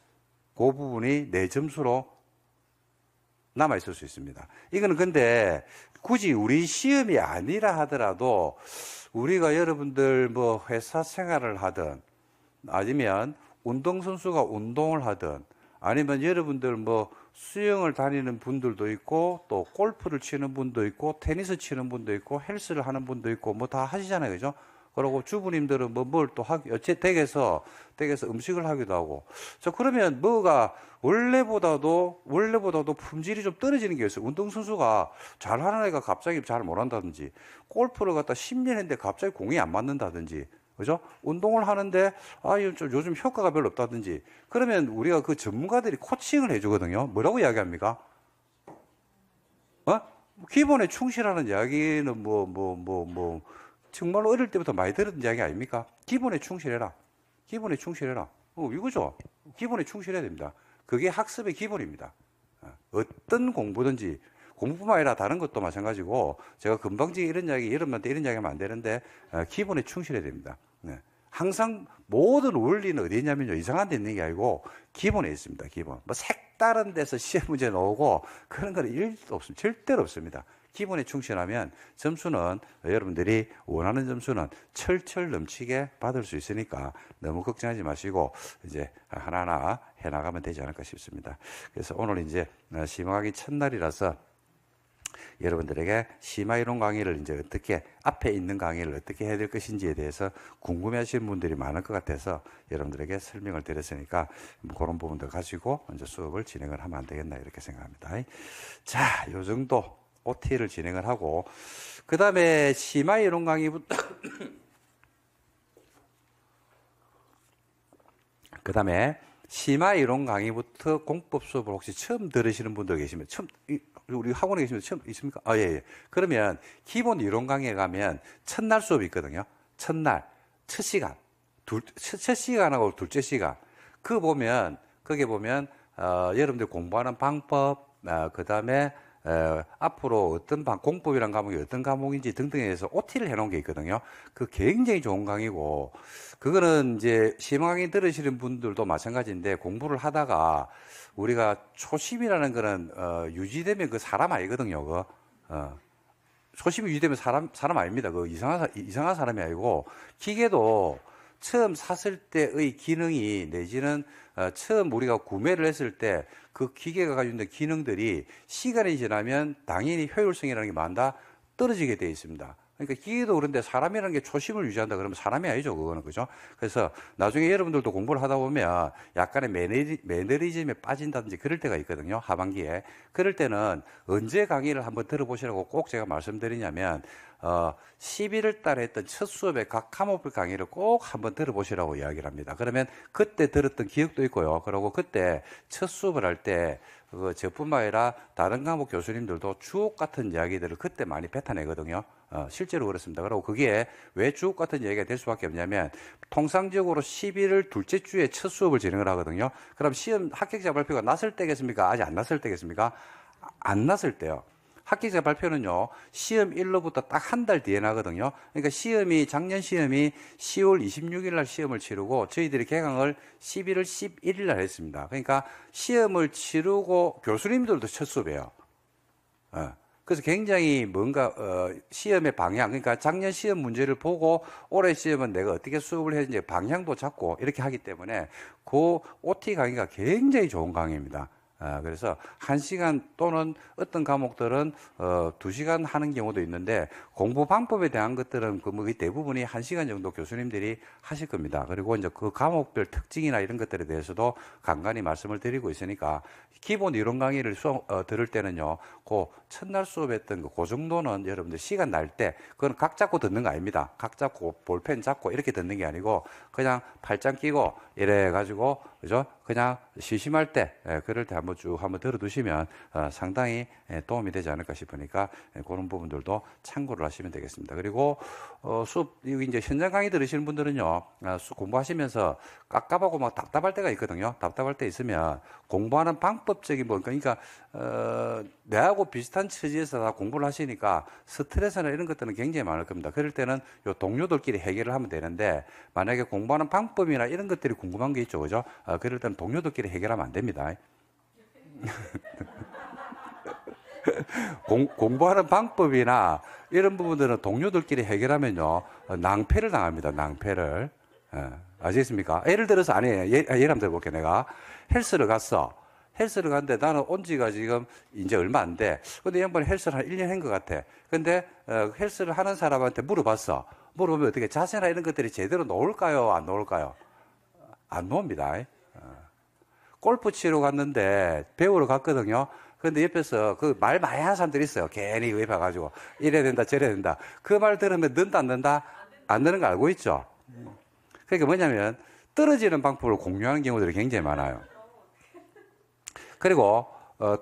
Speaker 1: 부분이 내 점수로 남아있을 수 있습니다. 이거는 근데 굳이 우리 시험이 아니라 하더라도 우리가 여러분들 뭐 회사 생활을 하든 아니면 운동선수가 운동을 하든 아니면 여러분들 뭐 수영을 다니는 분들도 있고 또 골프를 치는 분도 있고 테니스 치는 분도 있고 헬스를 하는 분도 있고 뭐 다 하시잖아요. 그죠? 그리고 주부님들은 뭐 뭘 또 댁에서 음식을 하기도 하고. 자, 그러면 뭐가 원래보다도 품질이 좀 떨어지는 게 있어요. 운동선수가 잘하는 애가 갑자기 잘 못한다든지, 골프를 갖다 10년 했는데 갑자기 공이 안 맞는다든지, 그죠? 운동을 하는데, 요즘 효과가 별로 없다든지. 그러면 우리가 그 전문가들이 코칭을 해주거든요. 뭐라고 이야기합니까? 기본에 충실하는 이야기는 정말로 어릴 때부터 많이 들었던 이야기 아닙니까? 기본에 충실해라. 기본에 충실해라. 이거죠. 기본에 충실해야 됩니다. 그게 학습의 기본입니다. 어떤 공부든지, 공부뿐만 아니라 다른 것도 마찬가지고, 제가 금방지게 이런 이야기, 여러분한테 이런 이야기 하면 안 되는데, 기본에 충실해야 됩니다. 항상 모든 원리는 어디 있냐면요. 이상한 데 있는 게 아니고, 기본에 있습니다. 기본. 색다른 데서 시험 문제 나오고, 그런 건 일도 없습니다. 절대로 없습니다. 기본에 충실하면 점수는 여러분들이 원하는 점수는 철철 넘치게 받을 수 있으니까 너무 걱정하지 마시고 이제 하나하나 해나가면 되지 않을까 싶습니다. 그래서 오늘 이제 심화강의 첫날이라서 여러분들에게 심화이론 강의를 이제 어떻게 앞에 있는 강의를 어떻게 해야 될 것인지에 대해서 궁금해하시는 분들이 많을 것 같아서 여러분들에게 설명을 드렸으니까 그런 부분들 가지고 이제 수업을 진행을 하면 안 되겠나 이렇게 생각합니다. 자, 요 정도 OT를 진행을 하고 그 다음에 심화이론 강의부터 그 다음에 심화이론 강의부터 공법 수업을 혹시 처음 들으시는 분들 계시면 우리 학원에 계시면 처음 있습니까? 예. 그러면 기본 이론 강의에 가면 첫날 수업이 있거든요. 첫날 첫 시간 첫 시간하고 둘째 시간 거기 보면 여러분들 공부하는 방법 그 다음에 앞으로 어떤 공법이란 과목이 어떤 과목인지 등등에 대해서 OT를 해놓은 게 있거든요. 그 굉장히 좋은 강의고, 그거는 이제 시험 강의 들으시는 분들도 마찬가지인데, 공부를 하다가 우리가 초심이라는 거는, 유지되면 그 사람 아니거든요. 초심이 유지되면 사람 아닙니다. 이상한 사람이 아니고, 기계도 처음 샀을 때의 기능이 내지는 처음 우리가 구매를 했을 때 그 기계가 가지고 있는 기능들이 시간이 지나면 당연히 효율성이라는 게 많다 떨어지게 되어 있습니다. 그러니까 기계도 그런데 사람이라는 게 초심을 유지한다 그러면 사람이 아니죠, 그거는. 그죠? 그래서 나중에 여러분들도 공부를 하다 보면 약간의 매너리즘에 빠진다든지 그럴 때가 있거든요, 하반기에. 그럴 때는 언제 강의를 한번 들어보시라고 꼭 제가 말씀드리냐면 11월 달에 했던 첫 수업의 각 과목별 강의를 꼭 한번 들어보시라고 이야기를 합니다. 그러면 그때 들었던 기억도 있고요. 그리고 그때 첫 수업을 할 때 저뿐만 아니라 다른 과목 교수님들도 주옥 같은 이야기들을 그때 많이 뱉어내거든요. 실제로 그렇습니다. 그리고 그게 왜 주옥 같은 얘기가 될 수밖에 없냐면 통상적으로 11월 둘째 주에 첫 수업을 진행을 하거든요. 그럼 시험 합격자 발표가 났을 때겠습니까? 아직 안 났을 때겠습니까? 안 났을 때요. 합격자 발표는요, 시험 일로부터 딱 한 달 뒤에 나거든요. 그러니까 작년 시험이 10월 26일 날 시험을 치르고, 저희들이 개강을 11월 11일 날 했습니다. 그러니까 시험을 치르고 교수님들도 첫 수업이에요. 그래서 굉장히 시험의 방향, 그러니까 작년 시험 문제를 보고 올해 시험은 내가 어떻게 수업을 했는지 방향도 잡고 이렇게 하기 때문에 그 OT 강의가 굉장히 좋은 강의입니다. 그래서 1시간 또는 어떤 과목들은 2시간 하는 경우도 있는데 공부 방법에 대한 것들은 거의 대부분이 1시간 정도 교수님들이 하실 겁니다. 그리고 이제 그 과목별 특징이나 이런 것들에 대해서도 간간히 말씀을 드리고 있으니까 기본 이론 강의를 들을 때는요, 그 첫날 수업했던 그 정도는 여러분들 시간 날 때 그건 각 잡고 듣는 거 아닙니다. 각 잡고 볼펜 잡고 이렇게 듣는 게 아니고 그냥 팔짱 끼고 이래 가지고 그죠? 그냥 심심할 때 그럴 때 한번 쭉 들어두시면 상당히 도움이 되지 않을까 싶으니까 그런 부분들도 참고를 하시면 되겠습니다. 그리고 수업 이제 현장 강의 들으시는 분들은요, 공부하시면서 깝깝하고 막 답답할 때가 있거든요. 답답할 때 있으면 공부하는 방법적인 그러니까 내하고 비슷한 처지에서 다 공부를 하시니까 스트레스나 이런 것들은 굉장히 많을 겁니다. 그럴 때는 요 동료들끼리 해결을 하면 되는데 만약에 공부하는 방법이나 이런 것들이 궁금한 게 있죠, 그죠? 그럴 때는 동료들끼리 해결하면 안 됩니다. 공부하는 방법이나 이런 부분들은 동료들끼리 해결하면요, 낭패를 당합니다. 낭패를. 아시겠습니까? 예를 들어서 예를 한번 들어볼게요. 내가 헬스를 갔는데 나는 온 지가 지금 이제 얼마 안 돼. 근데 이 양반이 헬스를 한 1년 한 것 같아. 근데 헬스를 하는 사람한테 물어봤어. 물어보면 어떻게 자세나 이런 것들이 제대로 나올까요? 안 나올까요? 안 나옵니다. 골프 치러 갔는데 배우러 갔거든요. 근데 옆에서 그 말 많이 하는 사람들이 있어요. 괜히 옆에 가지고 이래야 된다 저래야 된다. 그 말 들으면 는다 안 는다? 안 느는 거 알고 있죠? 그러니까 뭐냐면 떨어지는 방법을 공유하는 경우들이 굉장히 많아요. 그리고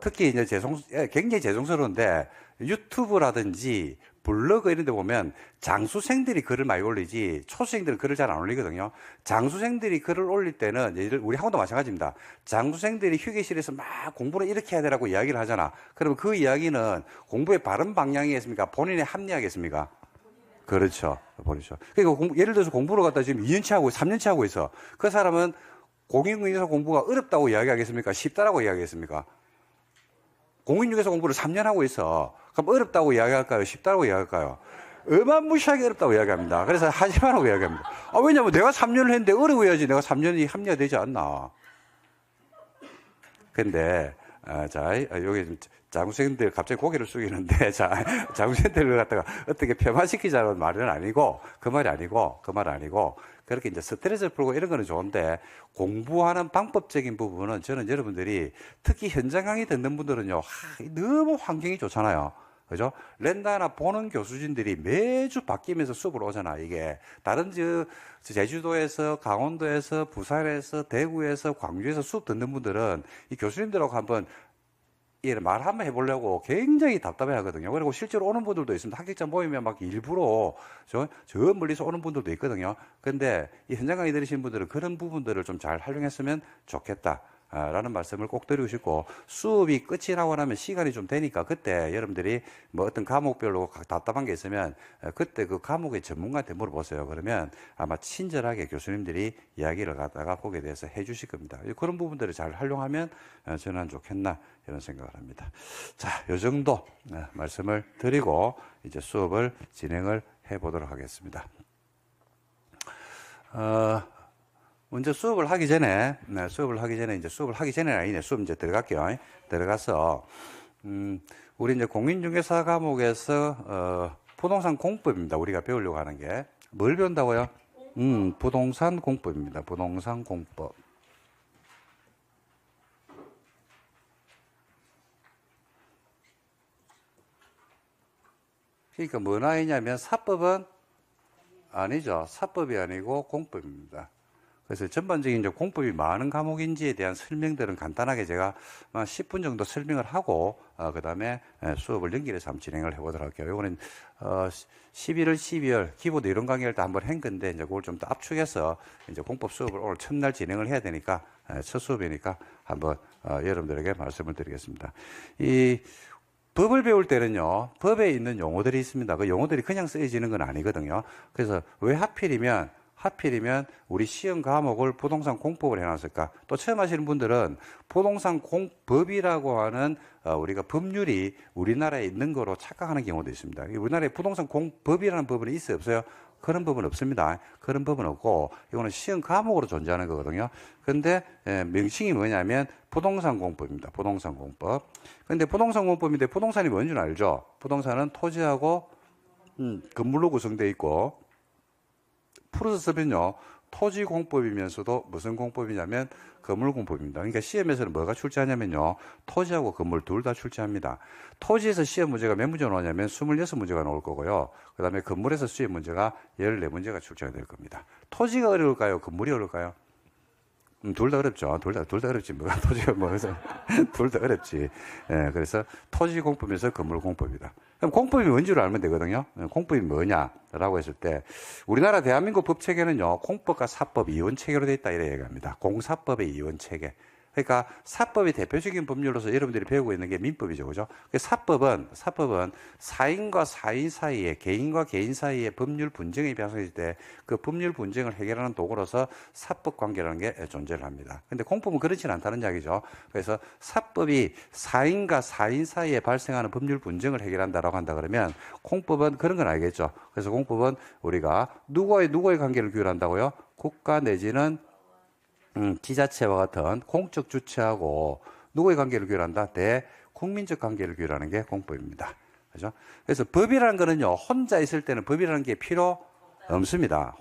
Speaker 1: 특히 이제 굉장히 죄송스러운데 유튜브라든지 블로그 이런 데 보면 장수생들이 글을 많이 올리지 초수생들은 글을 잘 안 올리거든요. 장수생들이 글을 올릴 때는 우리 학원도 마찬가지입니다. 장수생들이 휴게실에서 막 공부를 이렇게 해야 되라고 이야기를 하잖아. 그러면 그 이야기는 공부의 바른 방향이겠습니까? 본인의 합리하겠습니까? 그렇죠. 그렇죠. 그러니까 예를 들어서 공부를 갖다 지금 2년치 하고 3년치 하고 있어. 그 사람은 공인중개사 공부가 어렵다고 이야기하겠습니까? 쉽다라고 이야기하겠습니까? 공인중개사 공부를 3년 하고 있어. 그럼 어렵다고 이야기할까요? 쉽다고 이야기할까요? 어마무시하게 어렵다고 이야기합니다. 그래서 하지 말라고 이야기합니다. 왜냐면 내가 3년을 했는데 어려워야지 내가 3년이 합리화되지 않나. 근데, 여기 장수생들 갑자기 고개를 숙이는데, 장수생들을 갖다가 어떻게 폄하시키자는 말은 아니고, 그 말이 아니고, 그렇게 이제 스트레스를 풀고 이런 거는 좋은데, 공부하는 방법적인 부분은 저는 여러분들이 특히 현장 강의 듣는 분들은요, 너무 환경이 좋잖아요. 그죠? 렌다나 보는 교수진들이 매주 바뀌면서 수업을 오잖아, 이게. 다른 제주도에서, 강원도에서, 부산에서, 대구에서, 광주에서 수업 듣는 분들은 이 교수님들하고 한번 말 한번 해보려고 굉장히 답답해 하거든요. 그리고 실제로 오는 분들도 있습니다. 합격자 모이면 막 일부러 저 멀리서 오는 분들도 있거든요. 근데 이 현장 강의 들으신 분들은 그런 부분들을 좀 잘 활용했으면 좋겠다. 라는 말씀을 꼭 드리고 싶고, 수업이 끝이 나고 나면 시간이 좀 되니까 그때 여러분들이 뭐 어떤 과목별로 답답한 게 있으면 그때 그 과목의 전문가한테 물어보세요. 그러면 아마 친절하게 교수님들이 이야기를 갖다가 거기에 대해서 해 주실 겁니다. 그런 부분들을 잘 활용하면 저는 좋겠나 이런 생각을 합니다. 자, 요 정도 말씀을 드리고 이제 수업을 진행을 해 보도록 하겠습니다. 먼저 수업을 하기 전에 이제 수업을 하기 전에는 아니네. 수업 이제 들어갈게요. 들어가서, 우리 이제 공인중개사 과목에서, 부동산 공법입니다. 우리가 배우려고 하는 게. 뭘 배운다고요? 부동산 공법입니다. 부동산 공법. 그러니까 뭐 나이냐면 사법은 아니죠. 사법이 아니고 공법입니다. 그래서 전반적인 이제 공법이 많은 과목인지에 대한 설명들은 간단하게 제가 10분 정도 설명을 하고, 그 다음에 수업을 연결해서 한번 진행을 해보도록 할게요. 이거는, 11월, 12월 기본 이론 강의를 또 한번 한 건데, 이제 그걸 좀 더 압축해서 이제 공법 수업을 오늘 첫날 진행을 해야 되니까, 첫 수업이니까 한번, 여러분들에게 말씀을 드리겠습니다. 이, 법을 배울 때는요, 법에 있는 용어들이 있습니다. 그 용어들이 그냥 쓰여지는 건 아니거든요. 그래서 왜 하필이면 우리 시험 과목을 부동산 공법을 해놨을까? 또 처음 하시는 분들은 부동산 공법이라고 하는 우리가 법률이 우리나라에 있는 거로 착각하는 경우도 있습니다. 우리나라에 부동산 공법이라는 법은 있어요, 없어요? 그런 법은 없습니다. 그런 법은 없고 이거는 시험 과목으로 존재하는 거거든요. 근데 명칭이 뭐냐면 부동산 공법입니다. 부동산 공법. 근데 부동산 공법인데 부동산이 뭔지 알죠? 부동산은 토지하고 건물로 구성되어 있고, 풀어서 쓰면요, 토지공법이면서도 무슨 공법이냐면 건물공법입니다. 그러니까 시험에서는 뭐가 출제하냐면요, 토지하고 건물 둘 다 출제합니다. 토지에서 시험 문제가 몇 문제가 나오냐면 26문제가 나올 거고요. 그 다음에 건물에서 시험 문제가 14문제가 출제가 될 겁니다. 토지가 어려울까요? 건물이 어려울까요? 둘 다 어렵죠. 둘 다 어렵지. 뭐가 토지가 뭐해서 둘 다 어렵지. 예, 그래서 토지 공법에서 건물 공법이다. 그럼 공법이 뭔지를 알면 되거든요. 공법이 뭐냐라고 했을 때, 우리나라 대한민국 법 체계는요, 공법과 사법 이원 체계로 되어 있다 이래 얘기합니다. 공사법의 이원 체계. 그러니까 사법의 대표적인 법률로서 여러분들이 배우고 있는 게 민법이죠. 그죠? 사법은 사인과 사인 사이에, 개인과 개인 사이에 법률 분쟁이 발생했을 때 그 법률 분쟁을 해결하는 도구로서 사법 관계라는 게 존재를 합니다. 근데 공법은 그렇진 않다는 이야기죠. 그래서 사법이 사인과 사인 사이에 발생하는 법률 분쟁을 해결한다라고 한다 그러면 공법은 그런 건 알겠죠. 그래서 공법은 우리가 누구의 관계를 규율한다고요? 국가 내지는 지자체와 같은 공적 주체하고 누구의 관계를 규율한다? 대국민적 관계를 규율하는 게 공법입니다. 그죠? 그래서 법이라는 거는요, 혼자 있을 때는 법이라는 게 필요 없습니다.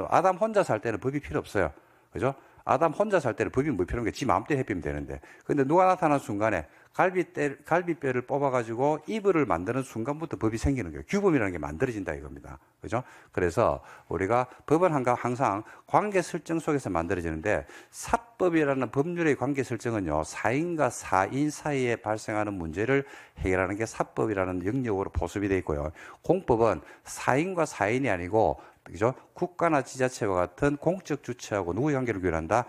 Speaker 1: 아담 혼자 살 때는 법이 필요 없어요. 그죠? 아담 혼자 살 때는 법이 뭐 필요한 게 지 마음대로 해피면 되는데. 근데 누가 나타나는 순간에 갈비뼈를 뽑아가지고 이불을 만드는 순간부터 법이 생기는 거예요. 규범이라는 게 만들어진다 이겁니다. 그죠? 그래서 우리가 법은 항상 관계 설정 속에서 만들어지는데 사법이라는 법률의 관계 설정은요, 사인과 사인 사이에 발생하는 문제를 해결하는 게 사법이라는 영역으로 보습이 되어 있고요. 공법은 사인과 사인이 아니고 그죠? 국가나 지자체와 같은 공적 주체하고 누구의 관계를 규율한다?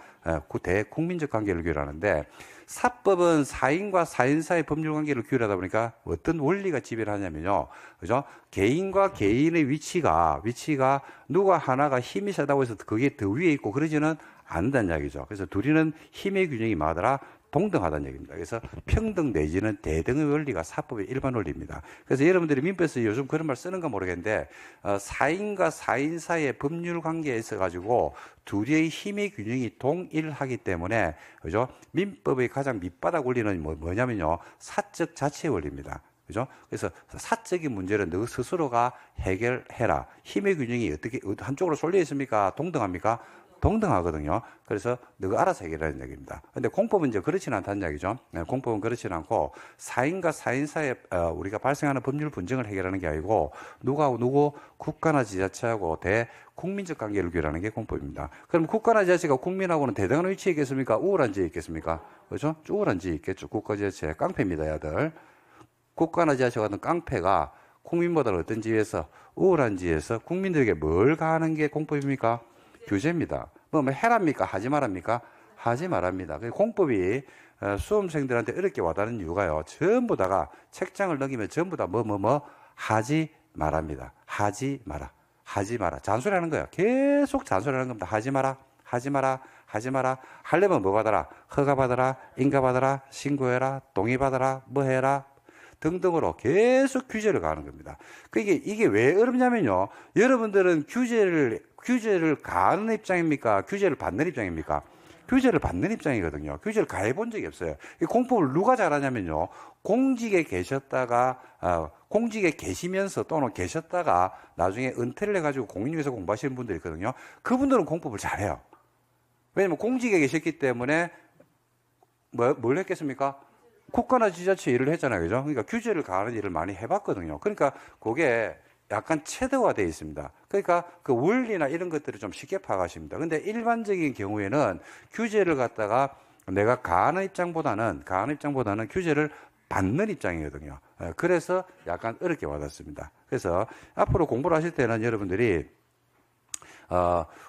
Speaker 1: 대국민적 관계를 규율하는데 사법은 사인과 사인 사이의 법률 관계를 규율하다 보니까 어떤 원리가 지배를 하냐면요. 그죠? 개인과 개인의 위치가 누가 하나가 힘이 세다고 해서 그게 더 위에 있고 그러지는 않는다는 이야기죠. 그래서 둘이는 힘의 균형이 뭐하더라? 동등하다는 얘기입니다. 그래서 평등 내지는 대등의 원리가 사법의 일반 원리입니다. 그래서 여러분들이 민법에서 요즘 그런 말 쓰는가 모르겠는데 사인과 사인 사이의 법률 관계에 있어 가지고 둘의 힘의 균형이 동일하기 때문에 그죠? 민법의 가장 밑바닥 원리는 뭐냐면요, 사적 자체 원리입니다. 그죠? 그래서 사적인 문제를 너 스스로가 해결해라. 힘의 균형이 어떻게 한쪽으로 쏠려 있습니까? 동등합니까? 동등하거든요. 그래서 너가 알아서 해결하는 얘기입니다. 근데 공법은 이제 그렇지는 않다는 이야기죠. 공법은 그렇지는 않고 사인과 사인 사이에 우리가 발생하는 법률 분쟁을 해결하는 게 아니고 누구 국가나 지자체하고 대국민적 관계를 규율하는 게 공법입니다. 그럼 국가나 지자체가 국민하고는 대등한 위치에 있겠습니까? 우월한 지에 있겠습니까? 그렇죠? 우월한 지에 있겠죠. 국가 지자체 깡패입니다, 야들. 국가나 지자체 같은 깡패가 국민보다는 어떤 지위에서 우월한 지위에서 국민들에게 뭘 가하는 게 공법입니까? 규제입니다. 뭐 해랍니까? 하지 말합니까? 하지 말합니다. 공법이 수험생들한테 어렵게 와닿는 이유가요, 전부 다가 책장을 넘기면 전부 다 하지 말합니다. 하지 마라. 잔소리하는 거예요. 계속 잔소리하는 겁니다. 하지 마라. 하려면 뭐 받아라? 허가 받아라, 인가 받아라, 신고해라, 동의 받아라, 뭐 해라 등등으로 계속 규제를 가하는 겁니다. 이게 왜 어렵냐면요, 여러분들은 규제를 가하는 입장입니까? 규제를 받는 입장입니까? 규제를 받는 입장이거든요. 규제를 가해 본 적이 없어요. 이 공법을 누가 잘하냐면요, 공직에 계시면서 또는 계셨다가 나중에 은퇴를 해가지고 공인중개사 공부하시는 분들이 있거든요. 그분들은 공법을 잘해요. 왜냐면 공직에 계셨기 때문에 뭘 했겠습니까? 국가나 지자체 일을 했잖아요. 그죠? 그러니까 규제를 가하는 일을 많이 해봤거든요. 그러니까 그게 약간 체득화되어 있습니다. 그러니까 그 원리나 이런 것들을 좀 쉽게 파악하십니다. 근데 일반적인 경우에는 규제를 갖다가 내가 가하는 입장보다는 규제를 받는 입장이거든요. 그래서 약간 어렵게 와닿습니다. 그래서 앞으로 공부를 하실 때는 여러분들이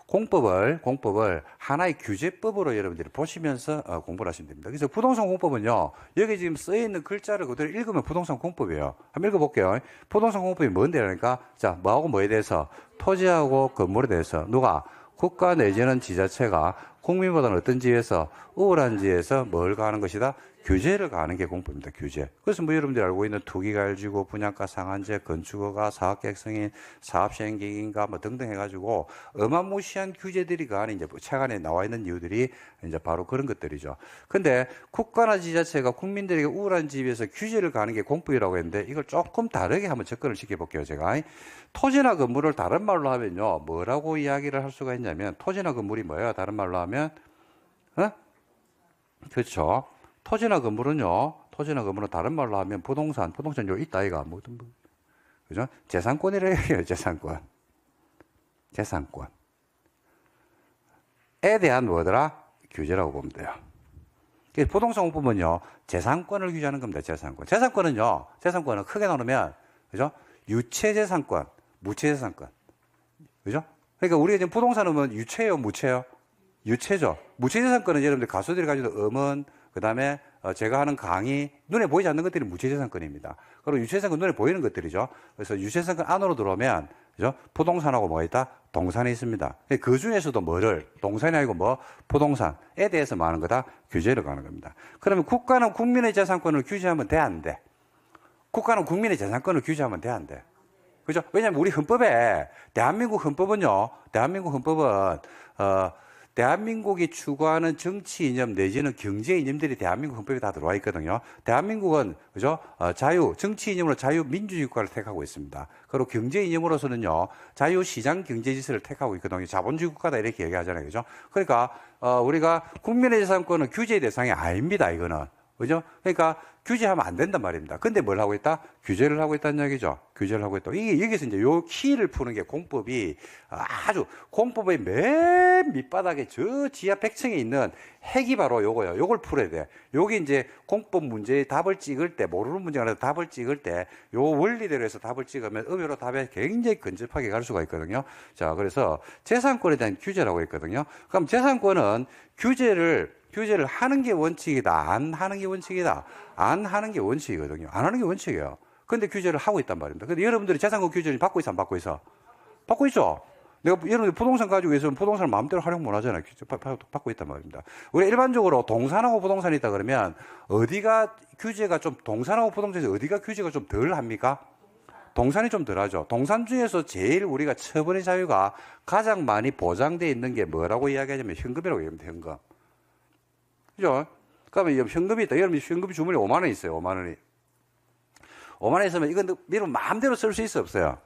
Speaker 1: 공법을 하나의 규제법으로 여러분들이 보시면서 공부를 하시면 됩니다. 그래서 부동산 공법은요, 여기 지금 써 있는 글자를 그대로 읽으면 부동산 공법이에요. 한번 읽어볼게요. 부동산 공법이 뭔데라니까? 자, 뭐에 대해서? 토지하고 건물에 대해서 누가? 국가 내지는 지자체가 국민보다는 어떤 지위에서? 우월한 지위에서 뭘 가하는 것이다? 규제를 가하는 게 공법입니다. 규제. 그래서 뭐 여러분들이 알고 있는 투기가일지구, 분양가 상한제, 건축허가, 사업계획 승인, 사업시행기인가 뭐 등등 해가지고 어마무시한 규제들이 가하는 이제 책 안에 나와 있는 이유들이 이제 바로 그런 것들이죠. 근데 국가나 지자체가 국민들에게 우월한 지위에서 규제를 가하는 게 공법이라고 했는데 이걸 조금 다르게 한번 접근을 시켜볼게요. 제가 토지나 건물을 다른 말로 하면요, 뭐라고 이야기를 할 수가 있냐면, 토지나 건물이 뭐예요? 다른 말로 하면 그렇죠. 토지나 건물은 다른 말로 하면 부동산 요 있다 이가 그죠? 재산권이라 해요. 재산권에 대한 뭐더라? 규제라고 보면 돼요. 부동산 공법은요, 재산권을 규제하는 겁니다. 재산권은 크게 나누면 그죠? 유체재산권, 무체재산권, 그죠? 그러니까 우리가 지금 부동산은 뭐 유체예요, 무체요? 유체죠. 무체재산권은 여러분들 가수들이 가지고 음원, 그 다음에 제가 하는 강의, 눈에 보이지 않는 것들이 무체재산권입니다. 그리고 유체재산권 눈에 보이는 것들이죠. 그래서 유체재산권 안으로 들어오면, 그죠? 부동산하고 뭐가 있다? 동산이 있습니다. 그 중에서도 동산이 아니고 부동산에 대해서 뭐 하는 거다? 규제를 가는 겁니다. 그러면 국가는 국민의 재산권을 규제하면 돼, 안 돼? 국가는 국민의 재산권을 규제하면 돼, 안 돼? 그죠? 왜냐면 우리 헌법에, 대한민국 헌법은, 대한민국이 추구하는 정치 이념 내지는 경제 이념들이 대한민국 헌법에 다 들어와 있거든요. 대한민국은, 그죠? 정치 이념으로 자유민주주의 국가를 택하고 있습니다. 그리고 경제 이념으로서는요, 자유시장 경제 질서를 택하고 있거든요. 자본주의 국가다 이렇게 얘기하잖아요. 그죠? 그러니까, 우리가 국민의 재산권은 규제 대상이 아닙니다, 이거는. 그죠? 그러니까 규제하면 안 된단 말입니다. 근데 뭘 하고 있다? 규제를 하고 있다는 얘기죠. 규제를 하고 있다. 이게 여기서 이제 요 키를 푸는 게 공법이 아주 공법의 맨 밑바닥에 저 지하 100층에 있는 핵이 바로 요거예요. 요걸 풀어야 돼. 요게 이제 공법 문제의 답을 찍을 때, 모르는 문제가 아니라 답을 찍을 때 요 원리대로 해서 답을 찍으면 의외로 답에 굉장히 근접하게 갈 수가 있거든요. 자, 그래서 재산권에 대한 규제라고 했거든요. 그럼 재산권은 규제를 하는 게 원칙이다. 안 하는 게 원칙이다. 안 하는 게 원칙이거든요. 안 하는 게 원칙이에요. 근데 규제를 하고 있단 말입니다. 근데 여러분들이 재산권 규제를 받고 있어, 안 받고 있어? 받고 있죠? 내가 여러분들 부동산 가지고 있으면 부동산을 마음대로 활용 못 하잖아요. 규제 받고 있단 말입니다. 우리 일반적으로 동산하고 부동산이 있다 그러면 어디가 규제가 좀, 동산하고 부동산에서 어디가 규제가 좀 덜 합니까? 동산이 좀 덜하죠. 동산 중에서 제일 우리가 처분의 자유가 가장 많이 보장되어 있는 게 뭐라고 이야기하냐면 현금이라고 얘기합니다. 현금. 그죠? 그러면 현금이 있다. 여러분 현금이 주머니에 5만 원 있어요. 5만 원이. 5만 원 있으면 이건 여러분 마음대로 쓸 수 있어 없어요?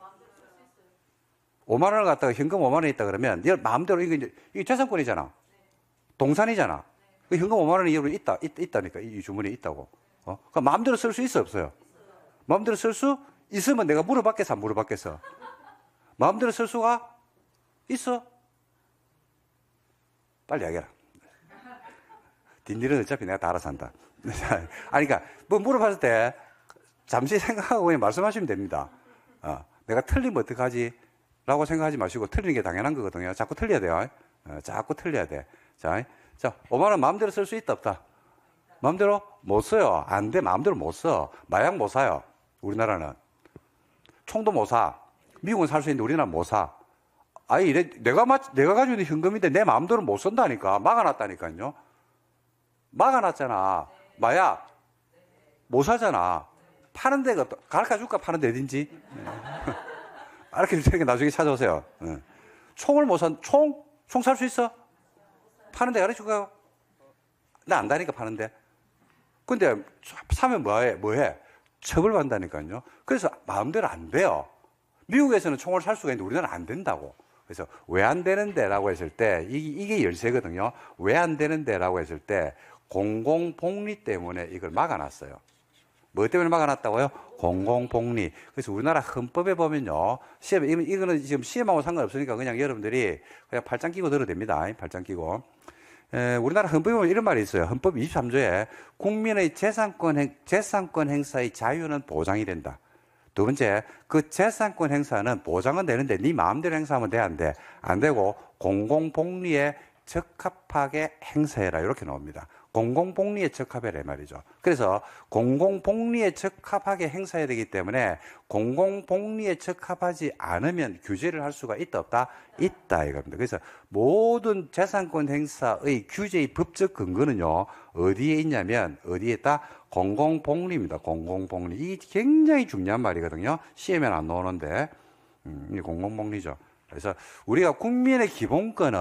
Speaker 1: 5만 원을 갖다가 현금 5만 원 있다 그러면 마음대로 이게 재산권이잖아. 동산이잖아. 현금 5만 원이 여러분 있다니까. 이 주머니에 있다고. 그러니까 마음대로 쓸 수 있어 없어요? 마음대로 쓸 수 있으면 내가 물어봤겠어 안 물어봤겠어? 마음대로 쓸 수가 있어? 빨리 이야기해라. 뒷일은 어차피 내가 다 알아서 한다. 아니, 그러니까, 뭐 물어봤을 때, 잠시 생각하고 그냥 말씀하시면 됩니다. 내가 틀리면 어떡하지? 라고 생각하지 마시고, 틀리는 게 당연한 거거든요. 자꾸 틀려야 돼요. 자꾸 틀려야 돼. 자, 5만원 마음대로 쓸 수 있다, 없다? 마음대로 못 써요. 안 돼, 마음대로 못 써. 마약 못 사요. 우리나라는. 총도 못 사. 미국은 살 수 있는데 우리나라는 못 사. 아니, 내가 가지고 있는 현금인데 내 마음대로 못 쓴다니까. 막아놨다니까요. 막아놨잖아. 마약 못 사잖아. 파는 데가 가르쳐 줄까? 파는 데 어딘지. 가르쳐 줄 테니까 나중에 찾아오세요. 총을 못 산, 총 살 수 있어? 파는 데 가르쳐 줄까요? 나 안다니까 파는데. 근데 사면 뭐해? 처벌받는다니까요. 그래서 마음대로 안 돼요. 미국에서는 총을 살 수가 있는데 우리나라는 안 된다고. 그래서 왜 안 되는데 라고 했을 때 이게 열쇠거든요. 왜 안 되는데 라고 했을 때 공공복리 때문에 이걸 막아놨어요. 뭐 때문에 막아놨다고요? 공공복리. 그래서 우리나라 헌법에 보면요. 이거는 지금 시험하고 상관없으니까 그냥 여러분들이 그냥 팔짱 끼고 들어도 됩니다. 팔짱 끼고. 우리나라 헌법에 보면 이런 말이 있어요. 헌법 23조에 국민의 재산권 행사의 자유는 보장이 된다. 두 번째, 그 재산권 행사는 보장은 되는데 네 마음대로 행사하면 돼, 안 돼? 안 되고 공공복리에 적합하게 행사해라. 이렇게 나옵니다. 공공복리에 적합해라 이 말이죠. 그래서 공공복리에 적합하게 행사해야 되기 때문에 공공복리에 적합하지 않으면 규제를 할 수가 있다 없다? 있다 이겁니다. 그래서 모든 재산권 행사의 규제의 법적 근거는요. 어디에 있냐면 어디에 있다? 공공복리입니다. 공공복리. 이게 굉장히 중요한 말이거든요. 시험에는 안 나오는데 이게 공공복리죠. 그래서 우리가 국민의 기본권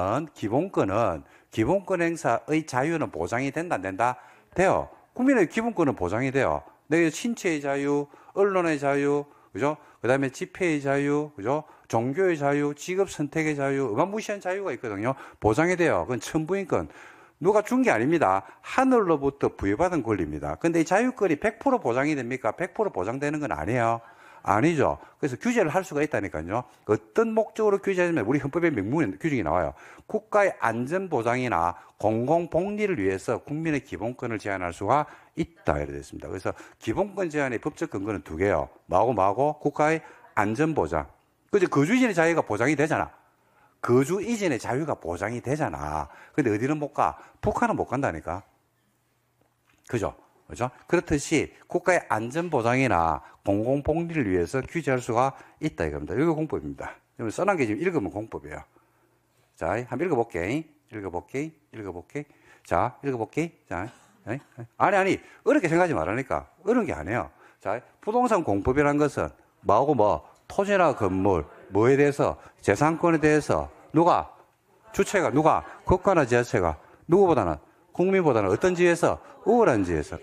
Speaker 1: 행사의 자유는 보장이 된다, 안 된다? 돼요. 국민의 기본권은 보장이 돼요. 내 신체의 자유, 언론의 자유, 그죠? 그 다음에 집회의 자유, 그죠? 종교의 자유, 직업 선택의 자유, 어마무시한 자유가 있거든요. 보장이 돼요. 그건 천부인권. 누가 준 게 아닙니다. 하늘로부터 부여받은 권리입니다. 근데 이 자유권이 100% 보장이 됩니까? 100% 보장되는 건 아니에요. 아니죠. 그래서 규제를 할 수가 있다니까요. 어떤 목적으로 규제하냐면 우리 헌법의 명문에 규정이 나와요. 국가의 안전보장이나 공공복리를 위해서 국민의 기본권을 제한할 수가 있다. 이렇게 되어 있습니다. 그래서 기본권 제한의 법적 근거는 두 개예요. 뭐하고 국가의 안전보장. 그죠? 거주 이전의 자유가 보장이 되잖아. 거주 이전의 자유가 보장이 되잖아. 근데 어디는 못 가? 북한은 못 간다니까. 그죠? 그죠? 그렇듯이 국가의 안전보장이나 공공복리를 위해서 규제할 수가 있다 이겁니다. 이거 공법입니다. 써놓은 게 지금 읽으면 공법이에요. 자, 한번 읽어볼게. 자, 읽어볼게. 자, 아니, 어렵게 생각하지 말라니까. 어려운 게 아니에요. 자, 부동산 공법이라는 것은 뭐하고 토지나 건물, 뭐에 대해서, 재산권에 대해서, 주체가 누가? 국가나 지자체가, 누구보다는, 국민보다는 어떤 지에서? 우월한 지에서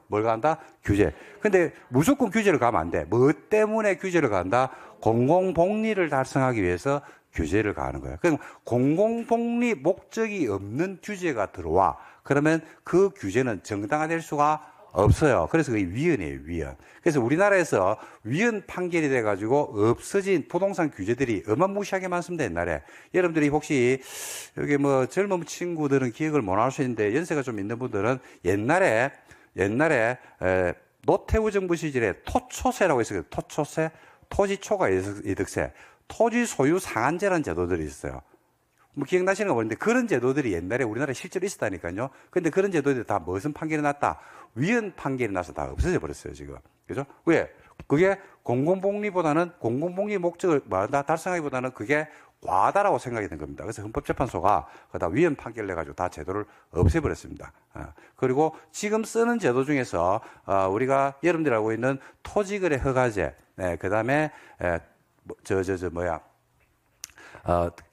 Speaker 1: 뭘 간다? 규제. 근데 무조건 규제를 가면 안 돼. 뭐 때문에 규제를 간다? 공공복리를 달성하기 위해서 규제를 가는 거예요. 그럼 공공복리 목적이 없는 규제가 들어와. 그러면 그 규제는 정당화될 수가 없어요. 그래서 그게 위헌이에요, 위헌. 그래서 우리나라에서 위헌 판결이 돼가지고 없어진 부동산 규제들이 어마무시하게 많습니다, 옛날에. 여러분들이 혹시 여기 뭐 젊은 친구들은 기억을 못 할 수 있는데 연세가 좀 있는 분들은 옛날에 노태우 정부 시절에 토초세라고 있어요. 토초세, 토지초과 이득세, 토지 소유 상한제라는 제도들이 있어요. 뭐 기억나시는 거 모르는데 그런 제도들이 옛날에 우리나라에 실제로 있었다니까요. 근데 그런 제도들이 다 무슨 판결이 났다? 위헌 판결이 나서 다 없어져 버렸어요, 지금. 그죠? 왜? 그게 공공복리보다는 공공복리 목적을 달성하기보다는 그게 과다라고 생각이 된 겁니다. 그래서 헌법재판소가 그다 위헌 판결을 내가지고 다 제도를 없애버렸습니다. 그리고 지금 쓰는 제도 중에서 우리가 여러분들이 알고 있는 토지거래 허가제, 네, 그 다음에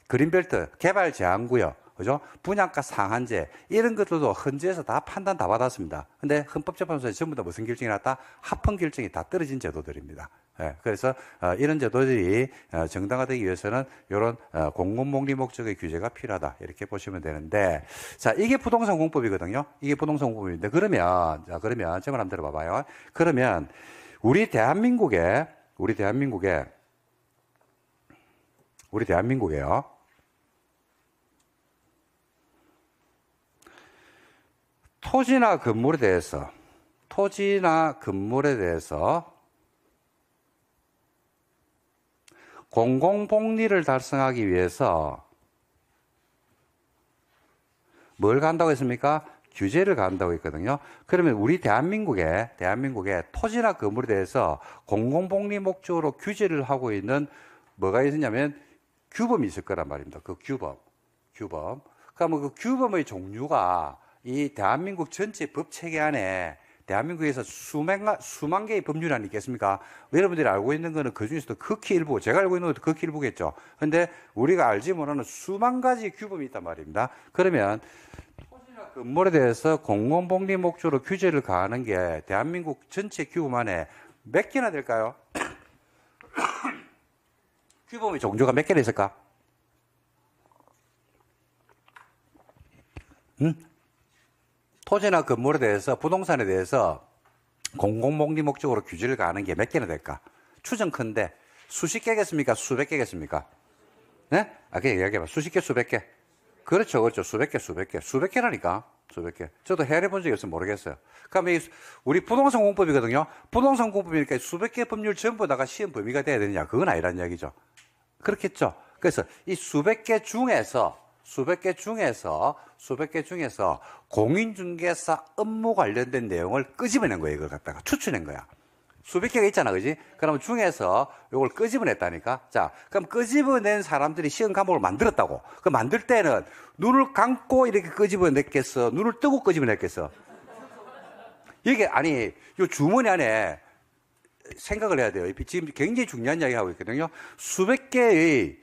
Speaker 1: 그린벨트 개발 제한구역, 그죠? 분양가 상한제 이런 것들도 헌재에서 다 판단 다 받았습니다. 근데 헌법재판소에 전부 다 무슨 결정이 났다? 합헌 결정이 다 떨어진 제도들입니다. 예, 그래서 이런 제도들이 정당화되기 위해서는 이런 공공복리 목적의 규제가 필요하다 이렇게 보시면 되는데, 자, 이게 부동산 공법이거든요. 이게 부동산 공법인데 그러면 제 말 한번 들어봐봐요. 그러면 우리 대한민국에요. 토지나 건물에 대해서 공공복리를 달성하기 위해서 뭘 간다고 했습니까? 규제를 간다고 했거든요. 그러면 우리 대한민국에 토지나 건물에 대해서 공공복리 목적으로 규제를 하고 있는 뭐가 있었냐면 규범이 있을 거란 말입니다. 그 규범. 그러면 그 규범의 종류가 이 대한민국 전체 법 체계 안에 대한민국에서 수만 개의 법률안이 있겠습니까? 여러분들이 알고 있는 거는 그 중에서도 극히 일부, 제가 알고 있는 것도 극히 일부겠죠. 근데 우리가 알지 못하는 수만 가지 규범이 있단 말입니다. 그러면 토지나 건물에 대해서 공공복리 목적으로 규제를 가하는 게 대한민국 전체 규범 안에 몇 개나 될까요? 규범의 종류가 몇 개나 있을까? 토지나 건물에 대해서, 부동산에 대해서 공공복리 목적으로 규제를 가하는 게 몇 개나 될까? 추정컨대 수십 개겠습니까? 수백 개겠습니까? 네? 그냥 이야기해봐. 수십 개, 수백 개. 그렇죠. 수백 개라니까. 수백 개. 저도 헤아려본 적이 없어서 모르겠어요. 그러면 우리 부동산 공법이거든요. 부동산 공법이니까 수백 개 법률 전부다가 시험 범위가 돼야 되느냐? 그건 아니란 이야기죠. 그렇겠죠. 그래서 이 수백 개 중에서 공인중개사 업무 관련된 내용을 끄집어낸 거예요. 이걸 갖다가 추출한 거야. 수백 개가 있잖아, 그지? 그러면 중에서 이걸 끄집어냈다니까? 자, 그럼 끄집어낸 사람들이 시험 과목을 만들었다고. 그 만들 때는 눈을 감고 이렇게 끄집어냈겠어? 눈을 뜨고 끄집어냈겠어? 이게, 아니, 요 주머니 안에 생각을 해야 돼요. 지금 굉장히 중요한 이야기 하고 있거든요. 수백 개의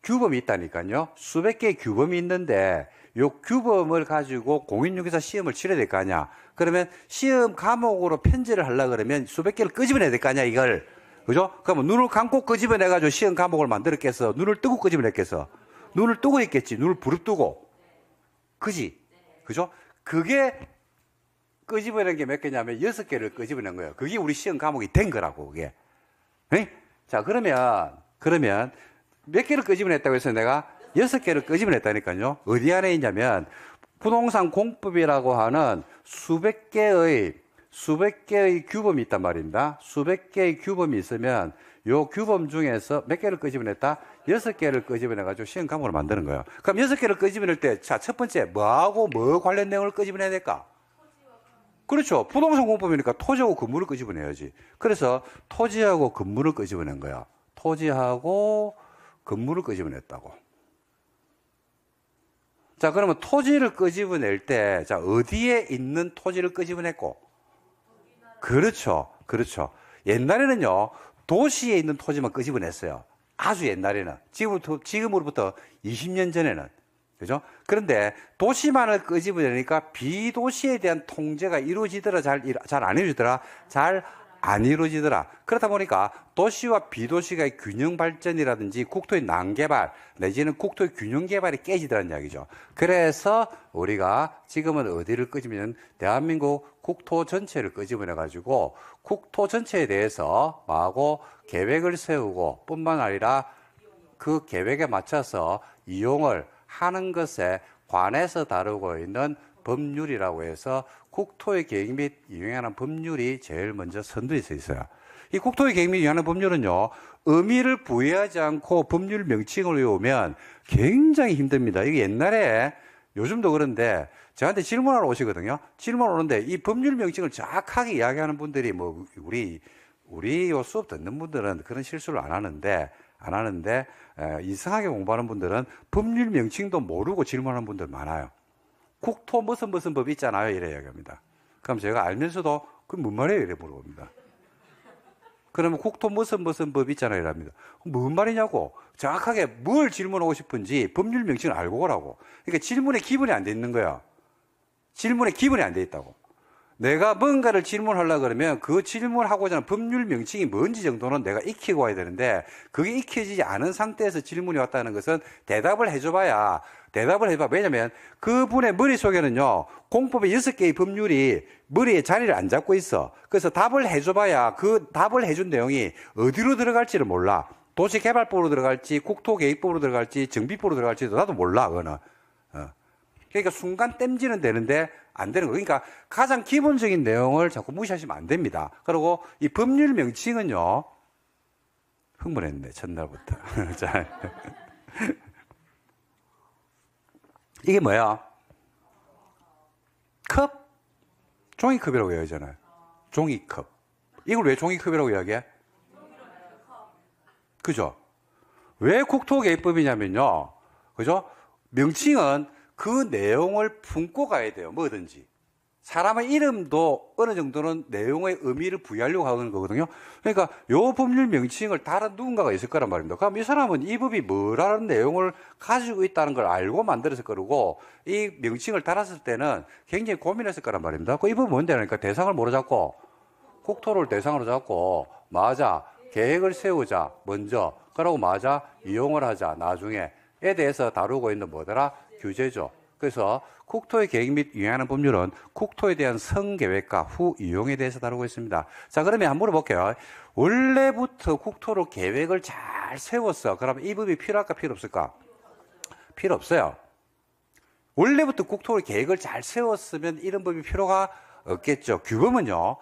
Speaker 1: 규범이 있다니까요. 수백 개의 규범이 있는데 요 규범을 가지고 공인중개사 시험을 치러야 될 거 아니야. 그러면 시험 과목으로 편제를 하려고 그러면 수백 개를 끄집어내야 될 거 아니야, 이걸. 그죠? 그러면 눈을 감고 끄집어내가지고 시험 과목을 만들었겠어? 눈을 뜨고 끄집어냈겠어? 눈을 뜨고 있겠지. 눈을 부릅뜨고. 그지? 그죠? 그게 끄집어낸 게 몇 개냐면 6개를 끄집어낸 거예요. 그게 우리 시험 과목이 된 거라고, 그게. 에? 자, 그러면 몇 개를 끄집어냈다고 해서 내가 6개를 끄집어냈다니까요. 어디 안에 있냐면 부동산 공법이라고 하는 수백 개의 규범이 있단 말입니다. 수백 개의 규범이 있으면 요 규범 중에서 몇 개를 끄집어냈다? 6개를 끄집어내가지고 시험 과목을 만드는 거예요. 그럼 6개를 끄집어낼 때, 자, 첫 번째, 뭐하고 뭐 관련 내용을 끄집어내야 될까? 그렇죠. 부동산 공법이니까 토지하고 건물을 끄집어내야지. 그래서 토지하고 건물을 끄집어낸 거야. 토지하고 건물을 끄집어냈다고. 자, 그러면 토지를 끄집어낼 때, 자, 어디에 있는 토지를 끄집어냈고? 그렇죠. 옛날에는요, 도시에 있는 토지만 끄집어냈어요. 아주 옛날에는. 지금으로부터 20년 전에는. 그죠? 그런데 도시만을 끄집어내니까 비도시에 대한 통제가 이루어지더라, 잘 안 이루어지더라, 잘 안 이루어지더라. 그렇다 보니까 도시와 비도시의 균형 발전이라든지 국토의 난개발 내지는 국토의 균형 개발이 깨지더라는 이야기죠. 그래서 우리가 지금은 어디를 끄집으면 대한민국 국토 전체를 끄집어내 가지고 국토 전체에 대해서 하고 계획을 세우고 뿐만 아니라 그 계획에 맞춰서 이용을 하는 것에 관해서 다루고 있는 법률이라고 해서 국토의 계획 및 이용하는 법률이 제일 먼저 선두에 서 있어요. 이 국토의 계획 및 이용하는 법률은요, 의미를 부여하지 않고 법률 명칭을 외우면 굉장히 힘듭니다. 이게 옛날에, 요즘도 그런데 저한테 질문하러 오시거든요. 질문 오는데 이 법률 명칭을 정확하게 이야기하는 분들이 뭐, 우리 요 수업 듣는 분들은 그런 실수를 안 하는데, 이상하게 공부하는 분들은 법률 명칭도 모르고 질문하는 분들 많아요. 국토 무슨 법 있잖아요. 이래 이야기합니다. 그럼 제가 알면서도 그게 뭔 말이에요? 이래 물어봅니다. 그러면 국토 무슨 법 있잖아요. 이랍니다. 뭔 말이냐고. 정확하게 뭘 질문하고 싶은지 법률 명칭을 알고 오라고. 그러니까 질문에 기본이 안 돼 있는 거야. 질문에 기본이 안 돼 있다고. 내가 뭔가를 질문하려고 그러면 그 질문하고자 하는 법률 명칭이 뭔지 정도는 내가 익히고 와야 되는데 그게 익혀지지 않은 상태에서 질문이 왔다는 것은 대답을 해줘봐야 왜냐면 그분의 머릿속에는요 공법의 6개의 법률이 머리에 자리를 안 잡고 있어. 그래서 답을 해줘봐야 그 답을 해준 내용이 어디로 들어갈지를 몰라. 도시개발법으로 들어갈지 국토계획법으로 들어갈지 정비법으로 들어갈지도 나도 몰라. 그거는. 그러니까 순간 땜지는 되는데 안 되는 거예요. 그러니까 가장 기본적인 내용을 자꾸 무시하시면 안 됩니다. 그리고 이 법률 명칭은요, 흥분했네, 첫날부터. 자, 이게 뭐야? 컵? 종이컵이라고 이야기하잖아요. 종이컵. 이걸 왜 종이컵이라고 이야기해? 그죠? 왜 국토계획법이냐면요. 그죠? 명칭은 그 내용을 품고 가야 돼요. 뭐든지. 사람의 이름도 어느 정도는 내용의 의미를 부여하려고 하는 거거든요. 그러니까 요 법률 명칭을 다른 누군가가 있을 거란 말입니다. 그럼 이 사람은 이 법이 뭐라는 내용을 가지고 있다는 걸 알고 만들었을 거고 이 명칭을 달았을 때는 굉장히 고민했을 거란 말입니다. 이 법은 뭔데? 그러니까 대상을 뭐로 잡고 국토를 대상으로 잡고 맞아. 계획을 세우자. 먼저. 그러고 맞아. 이용을 하자. 나중에에 대해서 다루고 있는 뭐더라? 규제죠. 그래서 국토의 계획 및 이용하는 법률은 국토에 대한 성계획과 후 이용에 대해서 다루고 있습니다. 자, 그러면 한번 물어볼게요. 원래부터 국토로 계획을 잘 세웠어. 그러면 이 법이 필요할까 필요 없을까? 필요 없어요. 원래부터 국토로 계획을 잘 세웠으면 이런 법이 필요가 없겠죠. 규범은요.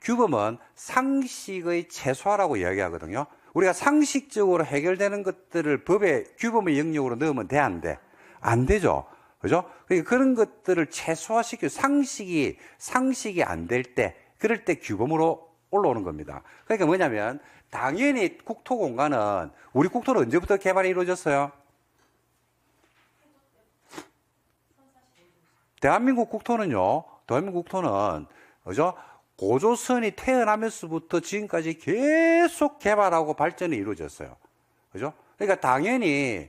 Speaker 1: 규범은 상식의 최소화라고 이야기하거든요. 우리가 상식적으로 해결되는 것들을 법의 규범의 영역으로 넣으면 돼, 안 돼? 안 되죠. 그죠? 그러니까 그런 것들을 최소화시켜 상식이 안 될 때, 그럴 때 규범으로 올라오는 겁니다. 그러니까 뭐냐면, 당연히 국토 공간은, 우리 국토는 언제부터 개발이 이루어졌어요? 대한민국 국토는요, 그죠? 고조선이 태어나면서부터 지금까지 계속 개발하고 발전이 이루어졌어요. 그죠? 그러니까 당연히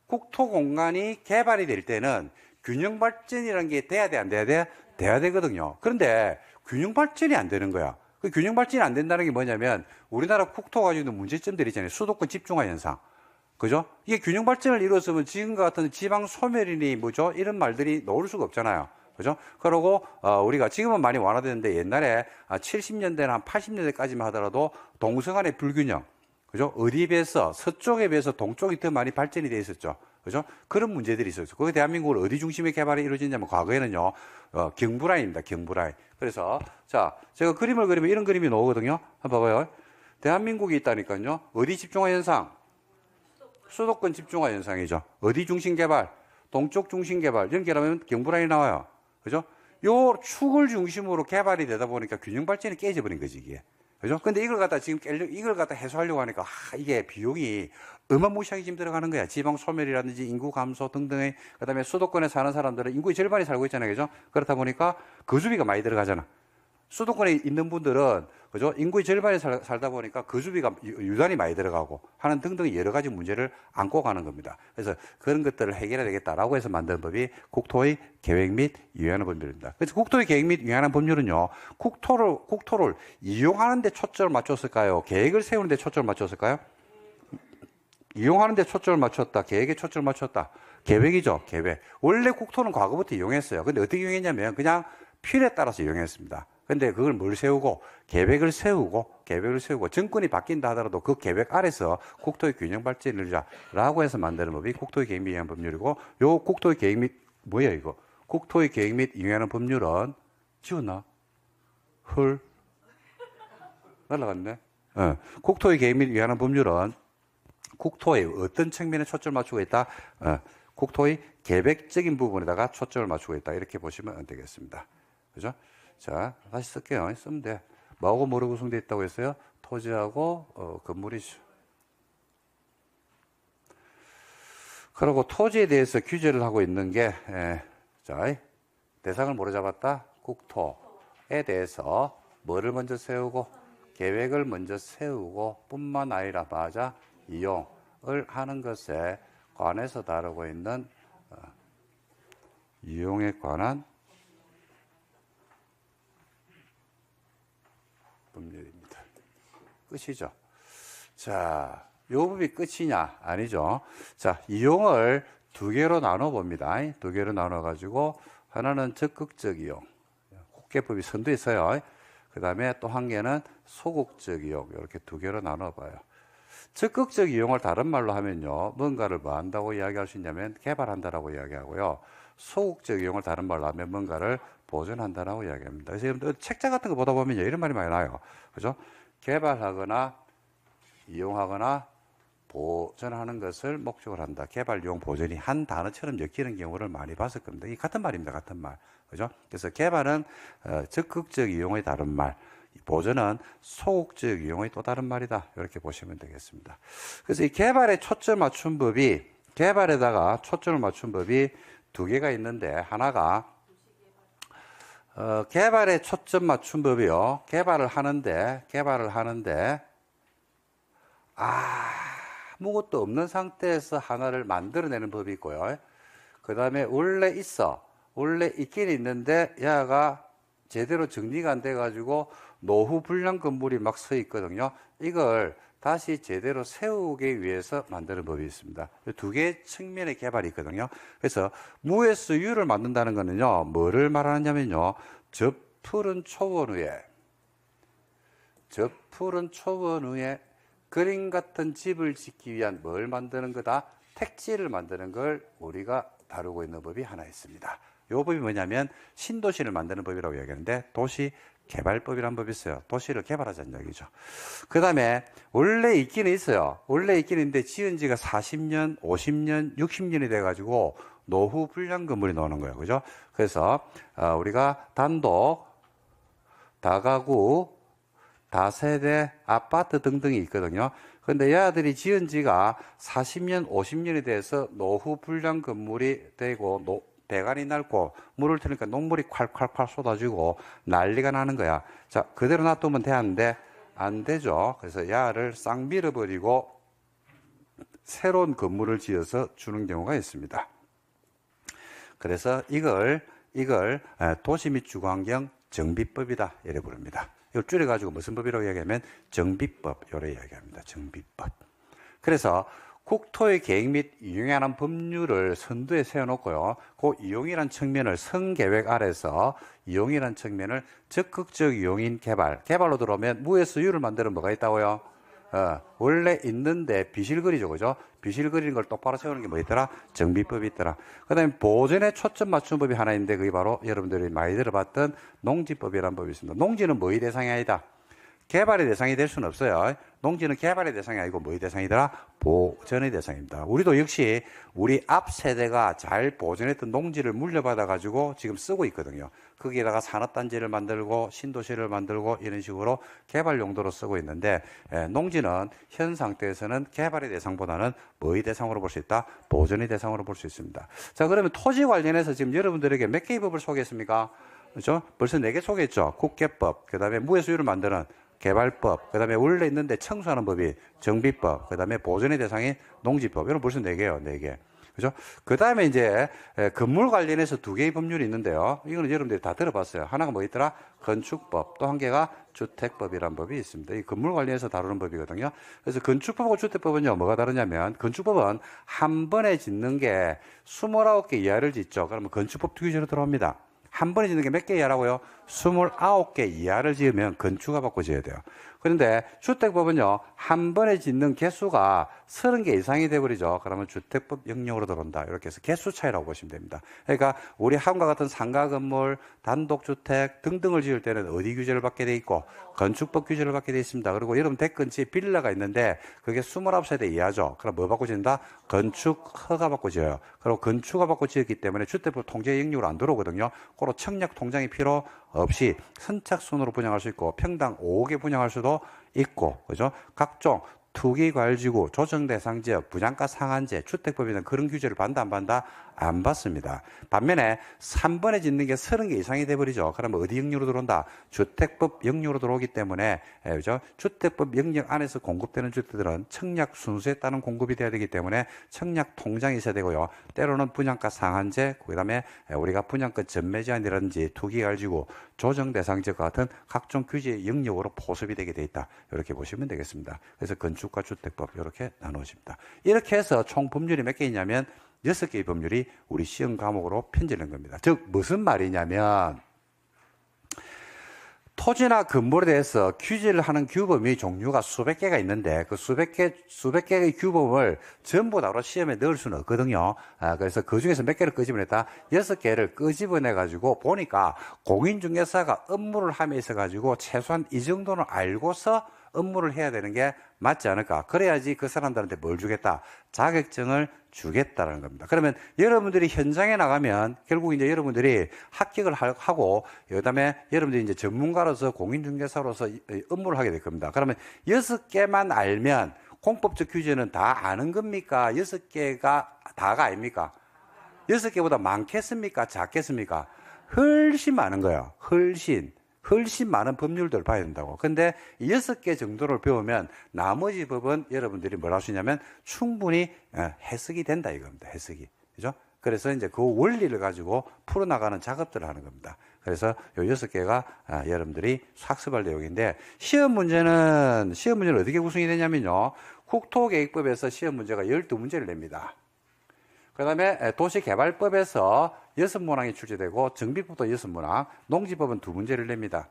Speaker 1: 국토 공간이 개발이 될 때는 균형 발전이라는 게 돼야 돼, 안 돼야 돼? 돼야 되거든요. 그런데 균형 발전이 안 되는 거야. 그 균형 발전이 안 된다는 게 뭐냐면 우리나라 국토 가지고 있는 문제점들이 있잖아요. 수도권 집중화 현상. 그죠? 이게 균형 발전을 이루었으면 지금과 같은 지방 소멸이니 뭐죠? 이런 말들이 나올 수가 없잖아요. 그죠? 그러고, 우리가 지금은 많이 완화되는데 옛날에 70년대나 한 80년대까지만 하더라도 동서간의 불균형. 그죠? 어디에 비해서, 서쪽에 비해서 동쪽이 더 많이 발전이 돼 있었죠. 그죠? 그런 문제들이 있었죠. 거기 대한민국은 어디 중심의 개발이 이루어지냐면 과거에는요, 경부라인입니다. 경부라인. 그래서, 자, 제가 그림을 그리면 이런 그림이 나오거든요. 한번 봐봐요. 대한민국이 있다니까요. 어디 집중화 현상? 수도권 집중화 현상이죠. 어디 중심 개발? 동쪽 중심 개발. 연결하면 경부라인이 나와요. 그죠? 요 축을 중심으로 개발이 되다 보니까 균형 발전이 깨져버린 거지, 이게. 그죠? 근데 이걸 갖다 해소하려고 하니까, 이게 비용이 어마무시하게 지금 들어가는 거야. 지방 소멸이라든지 인구 감소 등등의, 그 다음에 수도권에 사는 사람들은 인구의 절반이 살고 있잖아요. 그죠? 그렇다 보니까 거주비가 많이 들어가잖아. 수도권에 있는 분들은 그죠? 인구의 절반이 살다 보니까 거주비가 유단이 많이 들어가고 하는 등등 여러 가지 문제를 안고 가는 겁니다. 그래서 그런 것들을 해결해야 되겠다라고 해서 만든 법이 국토의 계획 및 이용하는 법률입니다. 그래서 국토의 계획 및 이용하는 법률은요, 국토를 이용하는 데 초점을 맞췄을까요? 계획을 세우는 데 초점을 맞췄을까요? 이용하는 데 초점을 맞췄다. 계획에 초점을 맞췄다. 계획이죠, 계획. 원래 국토는 과거부터 이용했어요. 근데 어떻게 이용했냐면 그냥 필요에 따라서 이용했습니다. 근데 그걸 뭘 세우고 계획을 세우고 정권이 바뀐다 하더라도 그 계획 아래서 국토의 균형 발전을 이루자라고 해서 만드는 법이 국토의 계획 및 이용하는 법률이고, 요 국토의 계획 및 뭐야 이거? 국토의 계획 및 이용하는 법률은 지웠나? 헐 날라갔네. 국토의 계획 및 이용하는 법률은 국토의 어떤 측면에 초점을 맞추고 있다? 국토의 계획적인 부분에다가 초점을 맞추고 있다. 이렇게 보시면 되겠습니다. 그죠? 자, 다시 쓸게요. 쓰면 돼. 뭐하고 뭐로 구성되어 있다고 했어요? 토지하고 건물이죠. 그리고 토지에 대해서 규제를 하고 있는 게, 자, 대상을 뭐로 잡았다? 국토에 대해서 뭐를 먼저 세우고, 계획을 먼저 세우고, 뿐만 아니라 맞아 이용을 하는 것에 관해서 다루고 있는 이용에 관한 법률입니다. 끝이죠. 자, 요 법이 끝이냐? 아니죠. 자, 이용을 두 개로 나눠 봅니다. 두 개로 나눠 가지고 하나는 적극적 이용. 국계법이 선도했어요. 그 다음에 또 한 개는 소극적 이용. 이렇게 두 개로 나눠 봐요. 적극적 이용을 다른 말로 하면요, 뭔가를 뭐 한다고 이야기할 수 있냐면 개발한다라고 이야기하고요. 소극적 이용을 다른 말로 하면 뭔가를 보존한다라고 이야기합니다. 그래서 여러분들 책자 같은 거 보다 보면요, 이런 말이 많이 나요. 그죠? 개발하거나 이용하거나 보존하는 것을 목적으로 한다. 개발, 이용, 보존이 한 단어처럼 엮이는 경우를 많이 봤을 겁니다. 이 같은 말입니다. 같은 말. 그죠? 그래서 개발은 적극적 이용의 다른 말, 보존은 소극적 이용의 또 다른 말이다. 이렇게 보시면 되겠습니다. 그래서 이 개발에 초점 맞춘 법이, 개발에다가 초점을 맞춘 법이 두 개가 있는데, 하나가 개발에 초점 맞춘 법이요. 개발을 하는데 아무것도 없는 상태에서 하나를 만들어내는 법이 있고요. 그 다음에 원래 있긴 있는데 얘가 제대로 정리가 안 돼가지고 노후 불량 건물이 막 서 있거든요. 이걸 다시 제대로 세우기 위해서 만드는 법이 있습니다. 두 개의 측면의 개발이 있거든요. 그래서 무에서 유를 만든다는 거는요, 뭐를 말하느냐면요, 저 푸른 초원 위에 그림 같은 집을 짓기 위한 뭘 만드는 거다? 택지를 만드는 걸 우리가 다루고 있는 법이 하나 있습니다. 이 법이 뭐냐면 신도시를 만드는 법이라고 이야기하는데, 도시개발법이라는 법이 있어요. 도시를 개발하자는 얘기죠. 그 다음에 원래 있기는 있어요. 원래 있기는 있는데 지은 지가 40년, 50년, 60년이 돼가지고 노후 불량 건물이 나오는 거예요. 그죠? 그래서 우리가 단독, 다가구, 다세대, 아파트 등등이 있거든요. 그런데 얘들이 지은 지가 40년, 50년이 돼서 노후 불량 건물이 되고 배관이 낡고 물을 트니까 녹물이 콸콸콸 쏟아지고 난리가 나는 거야. 자, 그대로 놔두면 되는데 안 되죠. 그래서 야를 싹 밀어버리고 새로운 건물을 지어서 주는 경우가 있습니다. 그래서 이걸 도시 및 주거환경 정비법이다 이래 부릅니다. 이걸 줄여가지고 무슨 법이라고 이야기하면 정비법 이래 이야기합니다. 정비법. 그래서 국토의 계획 및 이용에 관한 법률을 선두에 세워놓고요. 그 이용이란 측면을 성계획 아래서 이용이란 측면을 적극적 이용인 개발로 들어오면 무에서 유를 만드는 뭐가 있다고요? 원래 있는데 비실거리죠, 그죠? 비실거리는 걸 똑바로 세우는 게 뭐 있더라? 정비법이 있더라. 그 다음에 보존에 초점 맞춘 법이 하나 있는데, 그게 바로 여러분들이 많이 들어봤던 농지법이라는 법이 있습니다. 농지는 뭐의 대상이 아니다? 개발의 대상이 될 수는 없어요. 농지는 개발의 대상이 아니고 뭐의 대상이더라? 보존의 대상입니다. 우리도 역시 우리 앞 세대가 잘 보존했던 농지를 물려받아가지고 지금 쓰고 있거든요. 거기에다가 산업단지를 만들고 신도시를 만들고 이런 식으로 개발 용도로 쓰고 있는데, 농지는 현 상태에서는 개발의 대상보다는 뭐의 대상으로 볼 수 있다? 보존의 대상으로 볼 수 있습니다. 자, 그러면 토지 관련해서 지금 여러분들에게 몇 개의 법을 소개했습니까? 그렇죠? 벌써 4개 소개했죠. 국계법, 그 다음에 무해수유를 만드는 개발법, 그 다음에 원래 있는데 청소하는 법이 정비법, 그 다음에 보존의 대상이 농지법. 이런 벌써 4개예요, 4개. 그죠? 그 다음에 이제 건물 관련해서 2개의 법률이 있는데요. 이거는 여러분들이 다 들어봤어요. 하나가 뭐 있더라? 건축법, 또 한 개가 주택법이라는 법이 있습니다. 이 건물 관련해서 다루는 법이거든요. 그래서 건축법하고 주택법은요, 뭐가 다르냐면, 건축법은 한 번에 짓는 게 29개 이하를 짓죠. 그러면 건축법 규제로 들어옵니다. 한 번에 짓는 게 몇 개 이하라고요? 29개 이하를 지으면 건축가 받고 지어야 돼요. 그런데 주택법은요, 한 번에 짓는 개수가 30개 이상이 돼버리죠. 그러면 주택법 영역으로 들어온다. 이렇게 해서 개수 차이라고 보시면 됩니다. 그러니까 우리 한국과 같은 상가 건물, 단독주택 등등을 지을 때는 어디 규제를 받게 돼 있고, 건축법 규제를 받게 돼 있습니다. 그리고 여러분 댁 근처에 빌라가 있는데 그게 29세대 이하죠. 그럼 뭐 받고 지는다? 건축 허가 받고 지어요. 그리고 건축허가 받고 지었기 때문에 주택법 통제 영역으로 안 들어오거든요. 그로 청약 통장이 필요 없이 선착순으로 분양할 수 있고, 평당 5개 분양할 수도 있고, 그죠? 각종 투기과열지구, 조정대상지역, 분양가 상한제, 주택법에는 그런 규제를 받는다 안 받는다? 안 받습니다. 반면에 3번에 짓는 게 30개 이상이 돼버리죠. 그러면 어디 영역으로 들어온다? 주택법 영역으로 들어오기 때문에, 그죠? 주택법 영역 안에서 공급되는 주택들은 청약 순수에 따른 공급이 돼야 되기 때문에 청약 통장이 있어야 되고요. 때로는 분양가 상한제, 그 다음에 우리가 분양권 전매 제한이라든지 투기과열지구, 조정대상지역과 같은 각종 규제 영역으로 포섭이 되게 돼 있다. 이렇게 보시면 되겠습니다. 그래서 건축과 주택법 이렇게 나누어집니다. 이렇게 해서 총 법률이 몇 개 있냐면 6개의 법률이 우리 시험 과목으로 편집된 겁니다. 즉 무슨 말이냐면, 토지나 건물에 대해서 규제를 하는 규범이 종류가 수백 개가 있는데 그 수백 개의 규범을 전부 다 시험에 넣을 수는 없거든요. 그래서 그 중에서 몇 개를 끄집어냈다? 6개를 끄집어내 가지고 보니까 공인중개사가 업무를 함에 있어 가지고 최소한 이 정도는 알고서 업무를 해야 되는 게 맞지 않을까? 그래야지 그 사람들한테 뭘 주겠다? 자격증을 주겠다는 겁니다. 그러면 여러분들이 현장에 나가면 결국 이제 여러분들이 합격을 하고, 그 다음에 여러분들이 이제 전문가로서 공인중개사로서 업무를 하게 될 겁니다. 그러면 6개만 알면 공법적 규제는 다 아는 겁니까? 6개가 다가 아닙니까? 6개보다 많겠습니까? 작겠습니까? 훨씬 많은 거예요. 훨씬 많은 법률들을 봐야 된다고. 근데 6개 정도를 배우면 나머지 법은 여러분들이 뭘 할 수 있냐면 충분히 해석이 된다 이겁니다. 해석이. 그죠? 그래서 이제 그 원리를 가지고 풀어나가는 작업들을 하는 겁니다. 그래서 요 6개가 여러분들이 학습할 내용인데, 시험 문제는 어떻게 구성이 되냐면요. 국토계획법에서 시험 문제가 12문제를 냅니다. 그 다음에 도시개발법에서 6문항이 출제되고, 정비법도 6문항, 농지법은 2문제를 냅니다.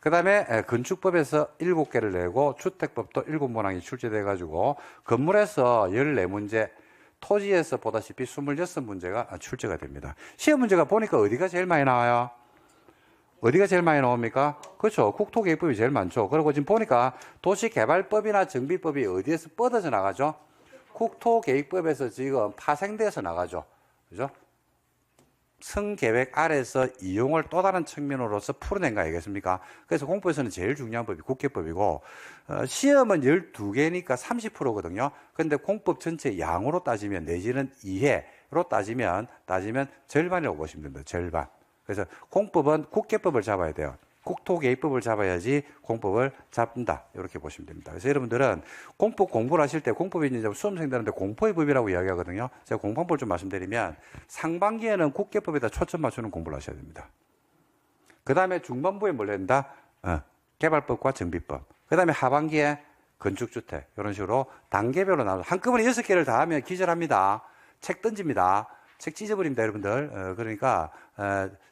Speaker 1: 그 다음에 건축법에서 7개를 내고, 주택법도 7문항이 출제돼가지고, 건물에서 14문제, 토지에서 보다시피 26문제가 출제가 됩니다. 시험 문제가 보니까 어디가 제일 많이 나와요? 어디가 제일 많이 나옵니까? 그렇죠. 국토계획법이 제일 많죠. 그리고 지금 보니까 도시개발법이나 정비법이 어디에서 뻗어져 나가죠? 국토계획법에서 지금 파생돼서 나가죠. 그죠? 성계획 아래서 이용을 또 다른 측면으로서 풀어낸 거 아니겠습니까? 그래서 공부에서는 제일 중요한 법이 국계법이고, 시험은 12개니까 30%거든요. 근데 공법 전체 양으로 따지면, 내지는 이해로 따지면 절반이라고 보시면 됩니다. 절반. 그래서 공법은 국계법을 잡아야 돼요. 국토계획법을 잡아야지 공법을 잡는다. 이렇게 보시면 됩니다. 그래서 여러분들은 공법 공부를 하실 때, 공법이 이제 수험생들한테 공포의 법이라고 이야기하거든요. 제가 공부법을 좀 말씀드리면, 상반기에는 국계법에다 초점 맞추는 공부를 하셔야 됩니다. 그 다음에 중반부에 뭘 한다? 개발법과 정비법. 그 다음에 하반기에 건축주택. 이런 식으로 단계별로 나눠서 한꺼번에 6개를 다 하면 기절합니다. 책 던집니다. 책 찢어버립니다, 여러분들. 그러니까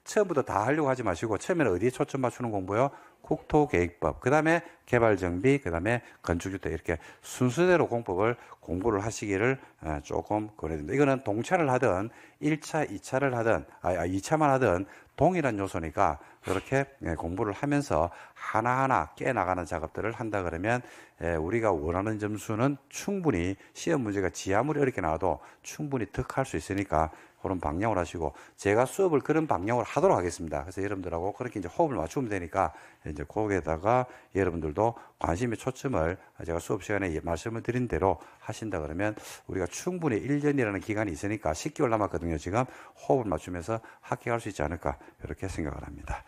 Speaker 1: 처음부터 다 하려고 하지 마시고, 처음에는 어디에 초점 맞추는 공부요? 국토계획법, 그 다음에 개발정비, 그 다음에 건축주택, 이렇게 순서대로 공부를 하시기를 조금 권해드립니다. 이거는 동차를 하든 1차, 2차를 하든 2차만 하든 동일한 요소니까 이렇게 공부를 하면서 하나하나 깨나가는 작업들을 한다 그러면 우리가 원하는 점수는 충분히, 시험 문제가 아무리 어렵게 나와도 충분히 득할 수 있으니까 그런 방향으로 하시고, 제가 수업을 그런 방향으로 하도록 하겠습니다. 그래서 여러분들하고 그렇게 이제 호흡을 맞추면 되니까, 이제 거기에다가 여러분들도 관심의 초점을 제가 수업 시간에 말씀을 드린 대로 하신다 그러면 우리가 충분히 1년이라는 기간이 있으니까 10개월 남았거든요. 지금 호흡을 맞추면서 합격할 수 있지 않을까, 이렇게 생각을 합니다.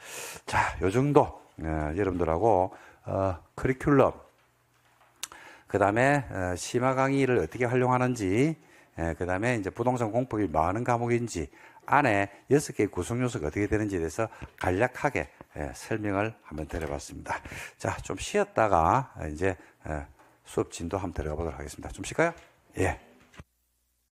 Speaker 1: 자, 요 정도 여러분들하고 커리큘럼, 그 다음에 심화 강의를 어떻게 활용하는지, 그 다음에 이제 부동산 공법이 많은 과목인지, 안에 6개의 구성 요소가 어떻게 되는지에 대해서 간략하게 설명을 한번 드려봤습니다. 자, 좀 쉬었다가 이제 수업 진도 한번 들어가 보도록 하겠습니다. 좀 쉴까요? 예.